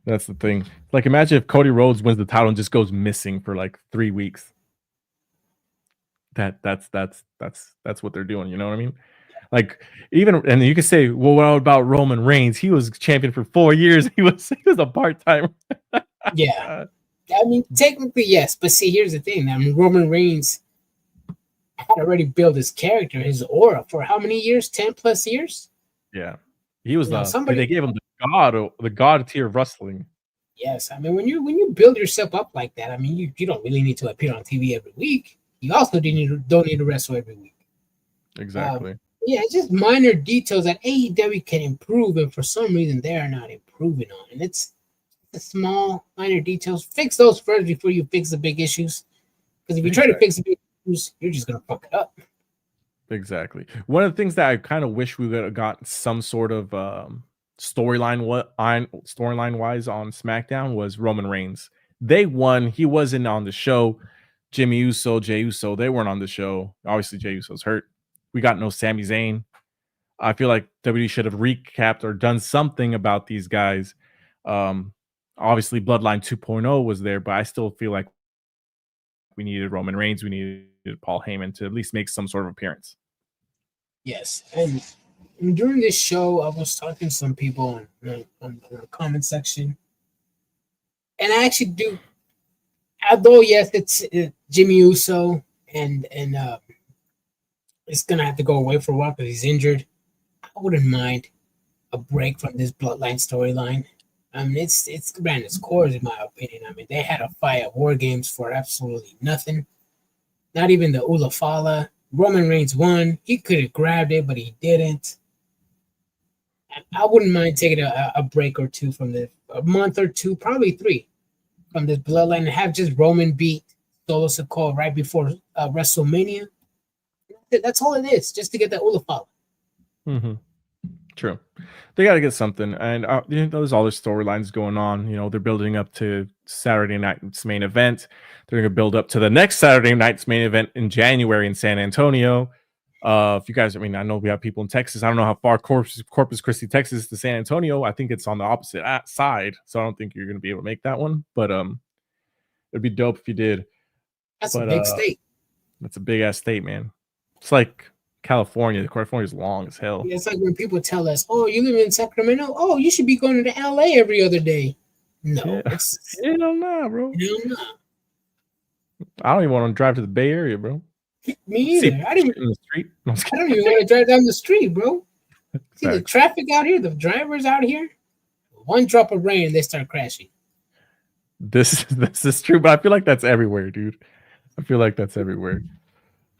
That's the thing. Like, imagine if Cody Rhodes wins the title and just goes missing for like 3 weeks. That's what they're doing. You know what I mean? Like, even, and you could say, well, what about Roman Reigns? He was champion for 4 years. He was a part-timer. Yeah. I mean, technically, yes. But see, here's the thing. I mean, Roman Reigns had already built his character, his aura for how many years? 10 plus years? Yeah. He was they gave him the god tier of wrestling. Yes. I mean, when you build yourself up like that, I mean, you don't really need to appear on TV every week. You also don't need to wrestle every week. Exactly. Yeah, it's just minor details that AEW can improve, and for some reason they are not improving on. And it's the small, minor details. Fix those first before you fix the big issues. Because if you try to fix the big issues, you're just gonna fuck it up. Exactly. One of the things that I kind of wish we would have got some sort of storyline wise on SmackDown was Roman Reigns. They won. He wasn't on the show. Jimmy Uso, Jey Uso, they weren't on the show. Obviously, Jey Uso's hurt. We got no Sami Zayn. I feel like WWE should have recapped or done something about these guys. Obviously, Bloodline 2.0 was there, but I still feel like we needed Roman Reigns. We needed Paul Heyman to at least make some sort of appearance. Yes, and during this show, I was talking to some people on the comment section, and I actually do. Although yes, it's Jimmy Uso and It's gonna have to go away for a while because he's injured. I wouldn't mind a break from this bloodline storyline. I mean, it's ran its course in my opinion. I mean, they had a fight at War Games for absolutely nothing. Not even the Ulafala. Roman Reigns won. He could have grabbed it, but he didn't. I wouldn't mind taking a break or two from a month or two, probably 3, from this bloodline and have just Roman beat Solo Sikoa right before WrestleMania. That's all it is, just to get that Ulafala. Mm-hmm. True. They got to get something. And there's all these storylines going on. They're building up to Saturday night's main event. They're going to build up to the next Saturday night's main event in January in San Antonio. If you guys, I know we have people in Texas. I don't know how far Corpus Christi, Texas to San Antonio. I think it's on the opposite side. So I don't think you're going to be able to make that one. But it'd be dope if you did. That's a big state. That's a big ass state, man. It's like California. California's long as hell. It's like when people tell us, "Oh, you live in Sacramento? Oh, you should be going to LA every other day." No, hell no, bro. Hell no. I don't even want to drive to the Bay Area, bro. Me either. I don't even want to drive down the street, bro. See the traffic out here, the drivers out here. One drop of rain, they start crashing. This is true, but I feel like that's everywhere, dude. I feel like that's everywhere.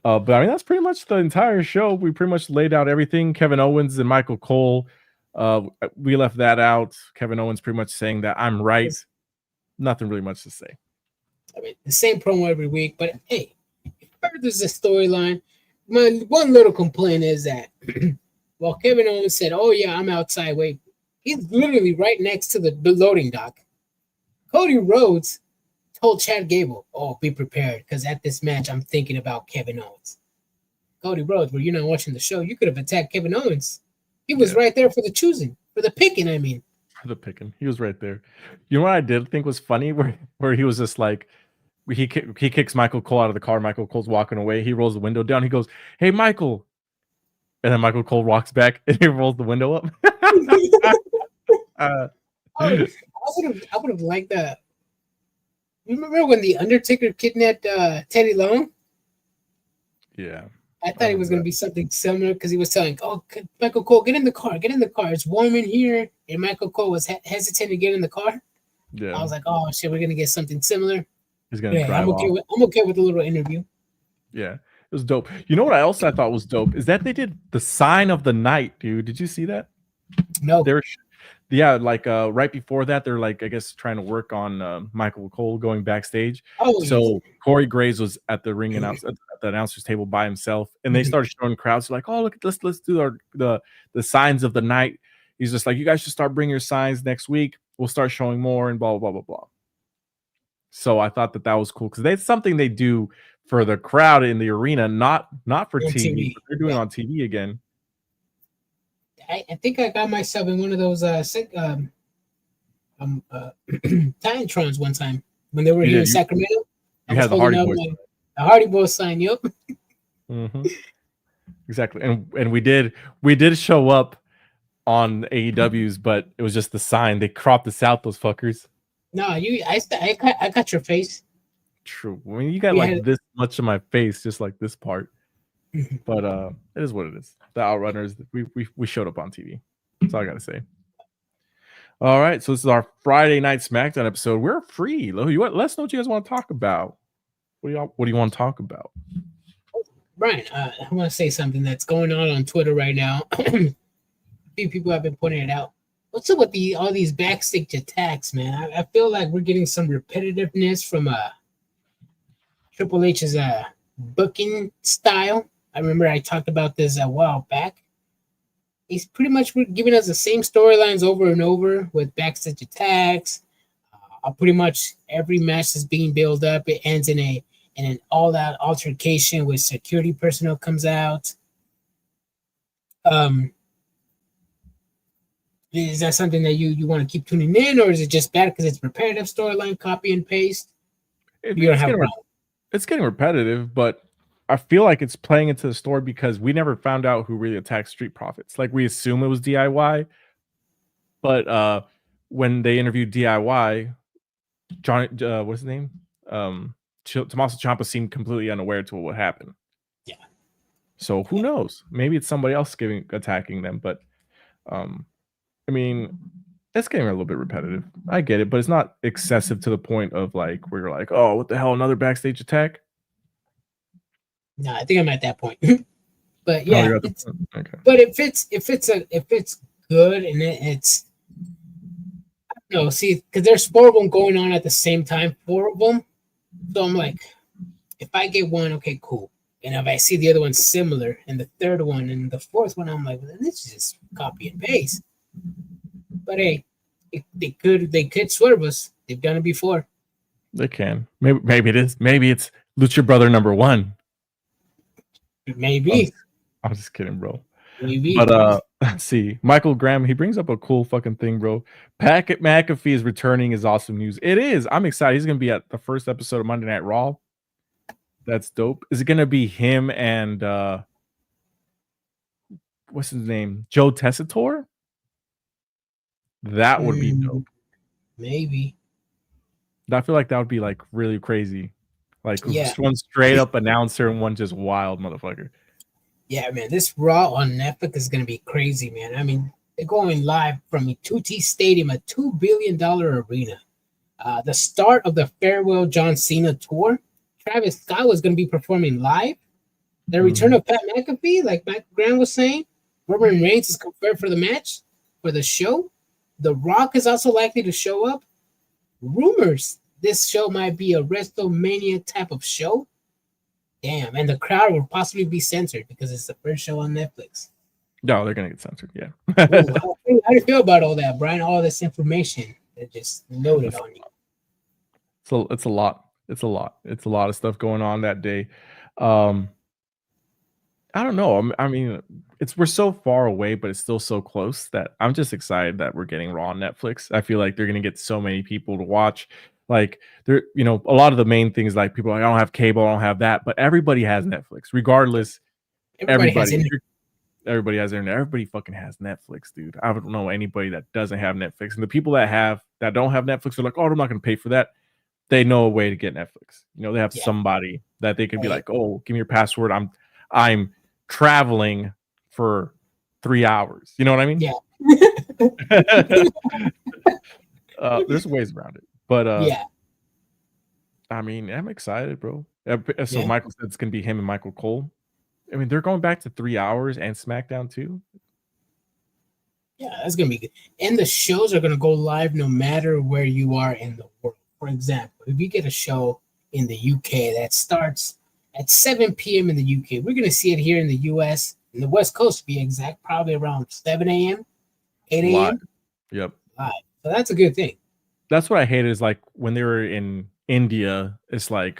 But I mean, that's pretty much the entire show. We pretty much laid out everything. Kevin Owens and Michael Cole. We left that out. Kevin Owens pretty much saying that I'm right. Nothing really much to say. I mean, the same promo every week, but hey, there's a storyline. My one little complaint is that while Kevin Owens said, "Oh yeah, I'm outside," wait, he's literally right next to the loading dock. Cody Rhodes told Chad Gable, "Oh, be prepared, because at this match, I'm thinking about Kevin Owens." Cody Rhodes, were you not watching the show? You could have attacked Kevin Owens. He was right there for the choosing, for the picking. I mean, for the picking, he was right there. You know what I did think was funny, where he was just like, he kicks Michael Cole out of the car. Michael Cole's walking away. He rolls the window down. He goes, "Hey, Michael," and then Michael Cole walks back and he rolls the window up. I would have liked that. You remember when the Undertaker kidnapped Teddy Long? Yeah. I thought it was going to be something similar because he was telling, "Oh, Michael Cole, get in the car. It's warm in here." And Michael Cole was hesitant to get in the car. Yeah. I was like, "Oh shit, we're going to get something similar." He's going to drive I'm okay with the little interview. Yeah, it was dope. You know what I thought was dope is that they did the sign of the night, dude. Did you see that? No. Right before that, they're like, I guess, trying to work on Michael Cole going backstage. So Corey Graves was at the ring at the announcer's table by himself, and they started showing crowds like, "Oh, look, let's do the signs of the night." He's just like, "You guys should start bringing your signs next week. We'll start showing more," and blah blah blah blah blah. So I thought that was cool because that's something they do for the crowd in the arena, not for TV. But they're doing it on TV again. I think I got myself in one of those Titantrons one time when they were here in Sacramento. You had the Hardy Boys. The Hardy Boys sign, yep. Mm-hmm. Exactly, and we did show up on AEW's, but it was just the sign. They cropped us out, those fuckers. No, I got your face. True. I mean, you got this much of my face, just like this part. But it is what it is. The Outrunners, we showed up on TV. That's all I gotta say. All right, so this is our Friday Night SmackDown episode. We're free. Let us know what you guys want to talk about. What do you want to talk about? Brian, I want to say something that's going on Twitter right now. A few people have been pointing it out. What's up with all these backstage attacks, man? I feel like we're getting some repetitiveness from Triple H's booking style. I remember I talked about this a while back. He's pretty much giving us the same storylines over and over with backstage attacks. Pretty much every match that's being built up, it ends in an all-out altercation with security personnel comes out. Is that something that you want to keep tuning in, or is it just bad because it's repetitive storyline, copy and paste? It's getting repetitive, but I feel like it's playing into the story because we never found out who really attacked Street Profits. Like, we assume it was DIY, but when they interviewed DIY, John, what's his name? Tommaso Ciampa seemed completely unaware to what happened. Yeah. So who knows? Maybe it's somebody else attacking them. But I mean, it's getting a little bit repetitive. I get it, but it's not excessive to the point of like where you're like, oh, what the hell, another backstage attack? No, I think I'm at that point. But Oh, yeah, you're at the it's, okay. but if it's good and it's no, see, because there's four of them going on at the same time, four of them. So I'm like, if I get one, okay, cool. And if I see the other one similar, and the third one and the fourth one, I'm like, well, this is just copy and paste. But hey, they could swerve us. They've done it before. They can. Maybe it is. Maybe it's Lucha Brother number 1. Maybe. I'm just kidding, bro. Maybe. But let's see. Michael Graham, he brings up a cool fucking thing, bro. Packet McAfee is returning is awesome news. It is. I'm excited. He's gonna be at the first episode of Monday Night Raw. That's dope. Is it gonna be him and what's his name? Joe Tessitore? That would be dope. Maybe. I feel like that would be like really crazy. Like Yeah. one straight up announcer and one just wild motherfucker. Yeah, man, this Raw on Netflix is gonna be crazy, man. I mean, they're going live from E2T Stadium, a $2 billion arena. The start of the Farewell John Cena tour. Travis Scott was gonna be performing live. The return of Pat McAfee, like Matt Graham was saying. Roman Reigns is confirmed for the match, for the show. The Rock is also likely to show up. Rumors this show might be a WrestleMania type of show. Damn, and the crowd will possibly be censored because it's the first show on Netflix. No, they're gonna get censored. Yeah. How do you feel about all that, Brian? All this information that just loaded on you. So it's a lot. It's a lot. It's a lot of stuff going on that day. I don't know. I mean, we're so far away, but it's still so close that I'm just excited that we're getting Raw on Netflix. I feel like they're gonna get so many people to watch. Like there, a lot of the main things like people are like, I don't have cable, I don't have that, but everybody has Netflix, regardless. Everybody has internet. Everybody fucking has Netflix, dude. I don't know anybody that doesn't have Netflix. And the people that don't have Netflix are like, oh, I'm not gonna pay for that. They know a way to get Netflix. They have somebody that they could be like, oh, give me your password. I'm traveling for 3 hours. You know what I mean? Yeah. There's ways around it. But yeah. I mean, I'm excited, bro. So Michael said it's gonna be him and Michael Cole. I mean, they're going back to 3 hours and SmackDown too. Yeah, that's gonna be good. And the shows are gonna go live no matter where you are in the world. For example, if you get a show in the UK that starts at 7 p.m. in the UK, we're gonna see it here in the US, in the West Coast to be exact, probably around 7 a.m., 8 a.m. Yep. Live. So that's a good thing. That's what I hate is like when they were in India, it's like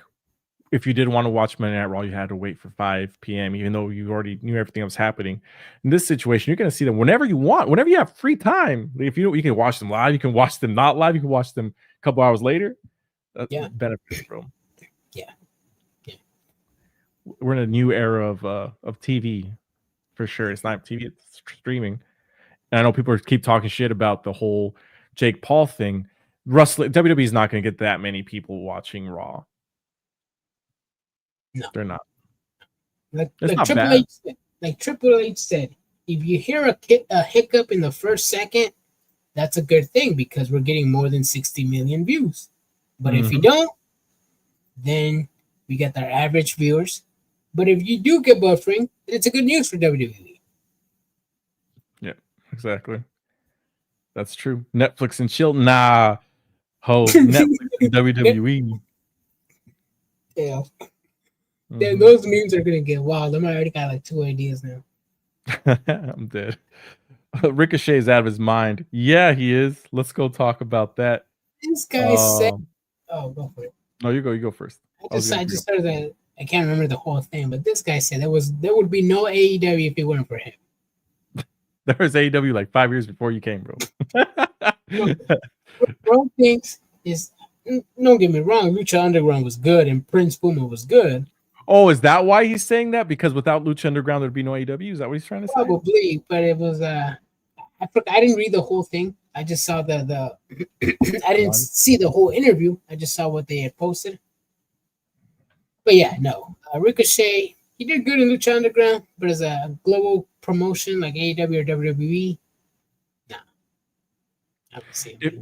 if you did want to watch Monday Night Raw, you had to wait for 5 p.m., even though you already knew everything that was happening. In this situation, you're going to see them whenever you want, whenever you have free time. If you can watch them live, you can watch them not live, you can watch them a couple hours later. That's benefit, bro. Yeah. We're in a new era of TV for sure. It's not TV, it's streaming. And I know people keep talking shit about the whole Jake Paul thing. WWE is not going to get that many people watching Raw. No, they're not. Like Triple H said, if you hear a hiccup in the first second, that's a good thing because we're getting more than 60 million views. But if you don't, then we get our average viewers. But if you do get buffering, it's a good news for WWE. Yeah, exactly. That's true. Netflix and chill. Nah. Netflix and WWE. Yeah. Those memes are gonna get wild. I already got like 2 ideas now. I'm dead. Ricochet's out of his mind. Yeah, he is. Let's go talk about that. This guy said, "Oh, go for it." No, you go first. I just heard that. I can't remember the whole thing, but this guy said there would be no AEW if it weren't for him. There was AEW like 5 years before you came, bro. Bro thinks is, don't get me wrong, Lucha Underground was good and Prince Puma was good. Oh, is that why he's saying that? Because without Lucha Underground, there'd be no AEW? Is that what he's trying to say? Probably, but it was I didn't read the whole thing. I just saw the I didn't see the whole interview. I just saw what they had posted. But yeah, no. Ricochet, He did good in Lucha Underground, but as a global promotion like AEW or WWE, nah, I would say If,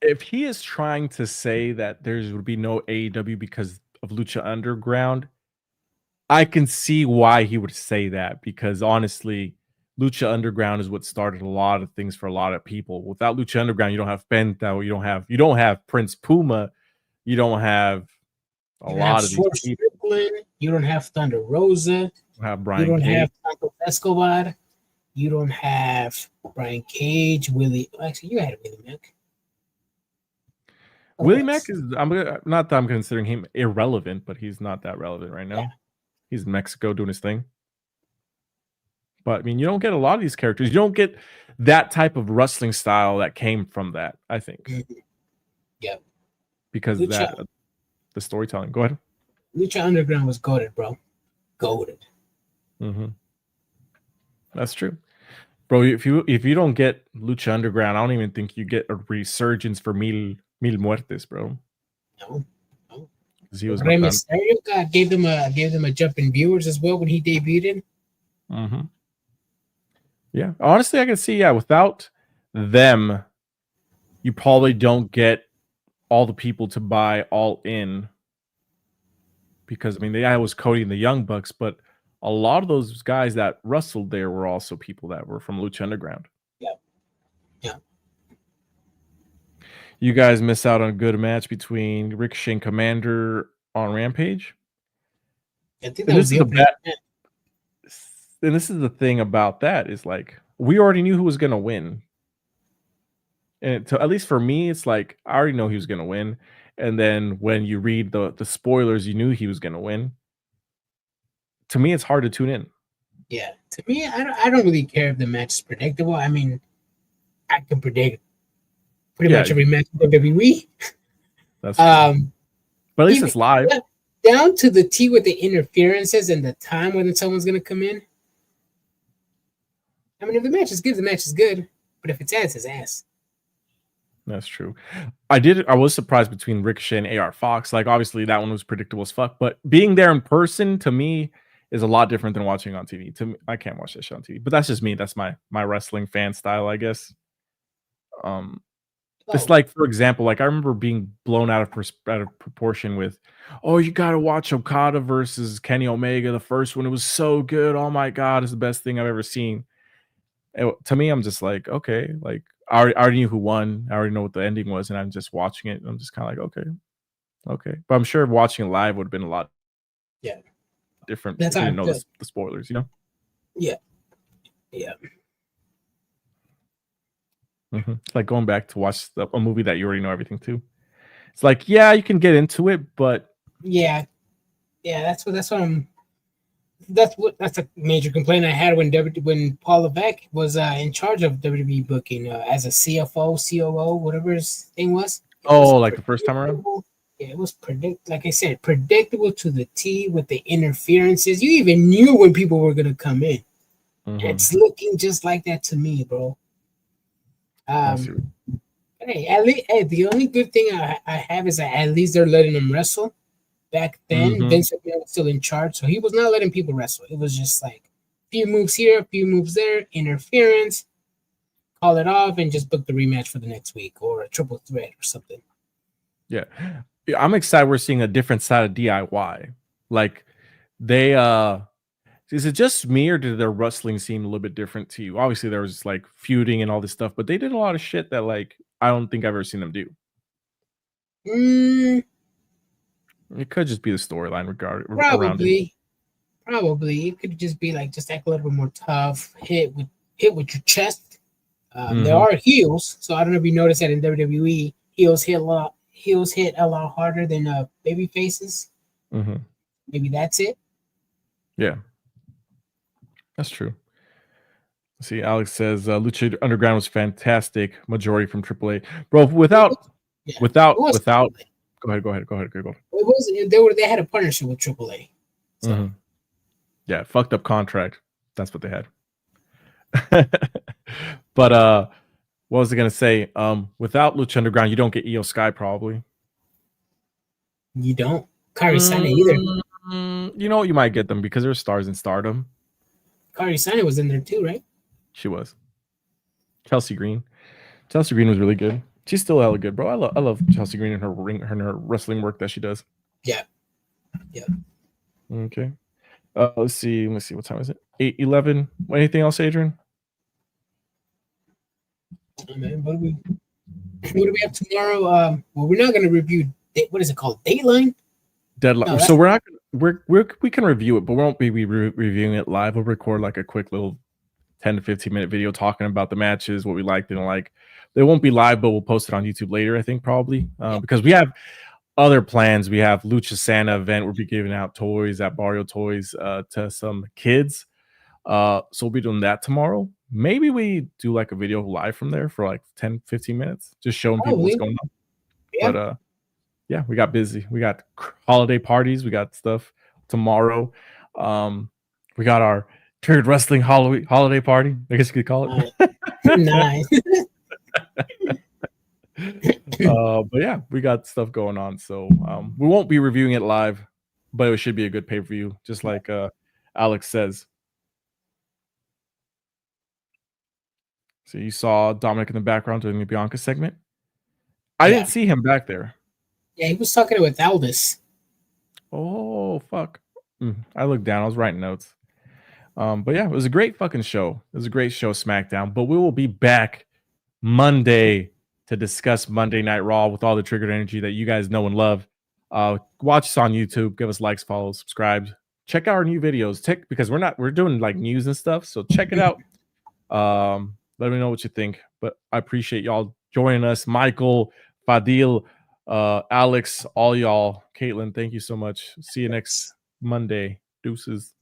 if he is trying to say that there would be no AEW because of Lucha Underground, I can see why he would say that, because honestly, Lucha Underground is what started a lot of things for a lot of people. Without Lucha Underground, you don't have Penta, you don't have Prince Puma, you don't have a You don't have lot of these Swerve people. Strickland. You don't have Thunder Rosa. You have You Brian don't Cage. have Santos Escobar. You don't have Brian Cage, Willie. Actually, you had Willie Mack. Willie Mack is, not that I'm considering him irrelevant, but he's not that relevant right now. Yeah. He's in Mexico doing his thing. But I mean, you don't get a lot of these characters. You don't get that type of wrestling style that came from that, I think. Yeah. Because Lucha, that the storytelling. Go ahead. Lucha Underground was goated, bro. Goated. Mm-hmm. That's true. Bro, if you don't get Lucha Underground, I don't even think you get a resurgence for Mil Muertes, bro. No. He was Rey Mysterio gave them a jump in viewers as well when he debuted. Mm-hmm. Yeah, honestly, I can see. Yeah, without them, you probably don't get all the people to buy All In, because I mean, the guy was Cody and the Young Bucks, but a lot of those guys that wrestled there were also people that were from Lucha Underground. Yeah. You guys miss out on a good match between Ricochet and Commander on Rampage. I think that was the opening. And this is the thing about that, is like, we already knew who was going to win. And at least for me, it's like, I already know he was going to win. And then when you read the spoilers, you knew he was going to win. To me, it's hard to tune in. Yeah. To me, I don't really care if the match is predictable. I mean, I can predict pretty much every match in WWE. That's true. But at least it's live. Down to the T with the interferences and the time when someone's going to come in. I mean, if the match is good, the match is good. But if it's ass, it's ass. That's true. I was surprised between Ricochet and AR Fox. Like, obviously, that one was predictable as fuck. But being there in person, to me, is a lot different than watching on TV. To me, I can't watch that shit on TV. But that's just me. That's my wrestling fan style, I guess. It's like, for example, like I remember being blown out of proportion with, oh, you got to watch Okada versus Kenny Omega. The first one, it was so good. Oh my God, it's the best thing I've ever seen. To me, I'm just like, okay, like I already knew who won. I already know what the ending was, and I'm just watching it. And I'm just kind of like, okay. But I'm sure watching it live would have been a lot different. That's if you how didn't know the spoilers, you know? Yeah. Mm-hmm. It's like going back to watch a movie that you already know everything to. It's like, yeah, you can get into it, but that's a major complaint I had when Paul Levesque was in charge of WWE booking as a CFO, COO, whatever his thing was. Like the first time around. Yeah, it was like I said, predictable to the T with the interferences. You even knew when people were gonna come in. Mm-hmm. It's looking just like that to me, bro. Hey, the only good thing I have is that at least they're letting them wrestle. Back then, Vince McMahon was still in charge, so he was not letting people wrestle. It was just like a few moves here, a few moves there, interference, call it off, and just book the rematch for the next week or a triple threat or something. Yeah, I'm excited we're seeing a different side of DIY. Like, they is it just me, or did their wrestling seem a little bit different to you? Obviously, there was like feuding and all this stuff, but they did a lot of shit that, like, I don't think I've ever seen them do. It could just be the storyline around it. Probably it could just be like, just act a little bit more tough, hit with your chest. There are heels, so I don't know if you noticed that in WWE, heels hit a lot harder than baby faces. Maybe that's it. Yeah, that's true. See, Alex says Lucha Underground was fantastic. Majority from AAA, bro. Without. Go ahead. They had a partnership with AAA. So. Yeah, fucked up contract. That's what they had. But what was I gonna say? Without Lucha Underground, you don't get Io Sky, probably. You don't. Kairi Sane either. You know, you might get them because they're stars in Stardom. Kairi Sane was in there too, right? She was. Chelsea Green. Chelsea Green was really good. She's still hella good, bro. I love Chelsea Green and her wrestling work that she does. Yeah. Okay. Let's see. What time is it? 8:11. Anything else, Adrian? Oh, man, what do we have tomorrow? Well, we're not going to review. What is it called? Dateline. Deadline. No, So we're not. We can review it, but we won't be reviewing it live. We'll record like a quick little 10 to 15-minute video talking about the matches, what we liked and like. They won't be live, but we'll post it on YouTube later, I think, probably. Because we have other plans. We have Lucha Santa event. We'll be giving out toys at Barrio Toys to some kids. So we'll be doing that tomorrow. Maybe we do like a video live from there for like 10, 15 minutes, just showing people what's going on. Yeah. But yeah, we got busy. We got holiday parties. We got stuff tomorrow. We got our Triggered Wrestling holiday party, I guess you could call it. Nice. But yeah, we got stuff going on. So we won't be reviewing it live, but it should be a good pay-per-view, just like Alex says. So you saw Dominic in the background doing the Bianca segment. I didn't see him back there. Yeah, he was talking with Aldis. Oh, fuck. I looked down. I was writing notes. But yeah, it was a great fucking show. It was a great show, SmackDown. But we will be back Monday to discuss Monday Night Raw with all the triggered energy that you guys know and love. Watch us on YouTube. Give us likes, follow, subscribe. Check out our new videos. Because we're doing like news and stuff. So check it out. Let me know what you think. But I appreciate y'all joining us. Michael, Fadil, Alex, all y'all. Caitlin, thank you so much. See you next Monday. Deuces.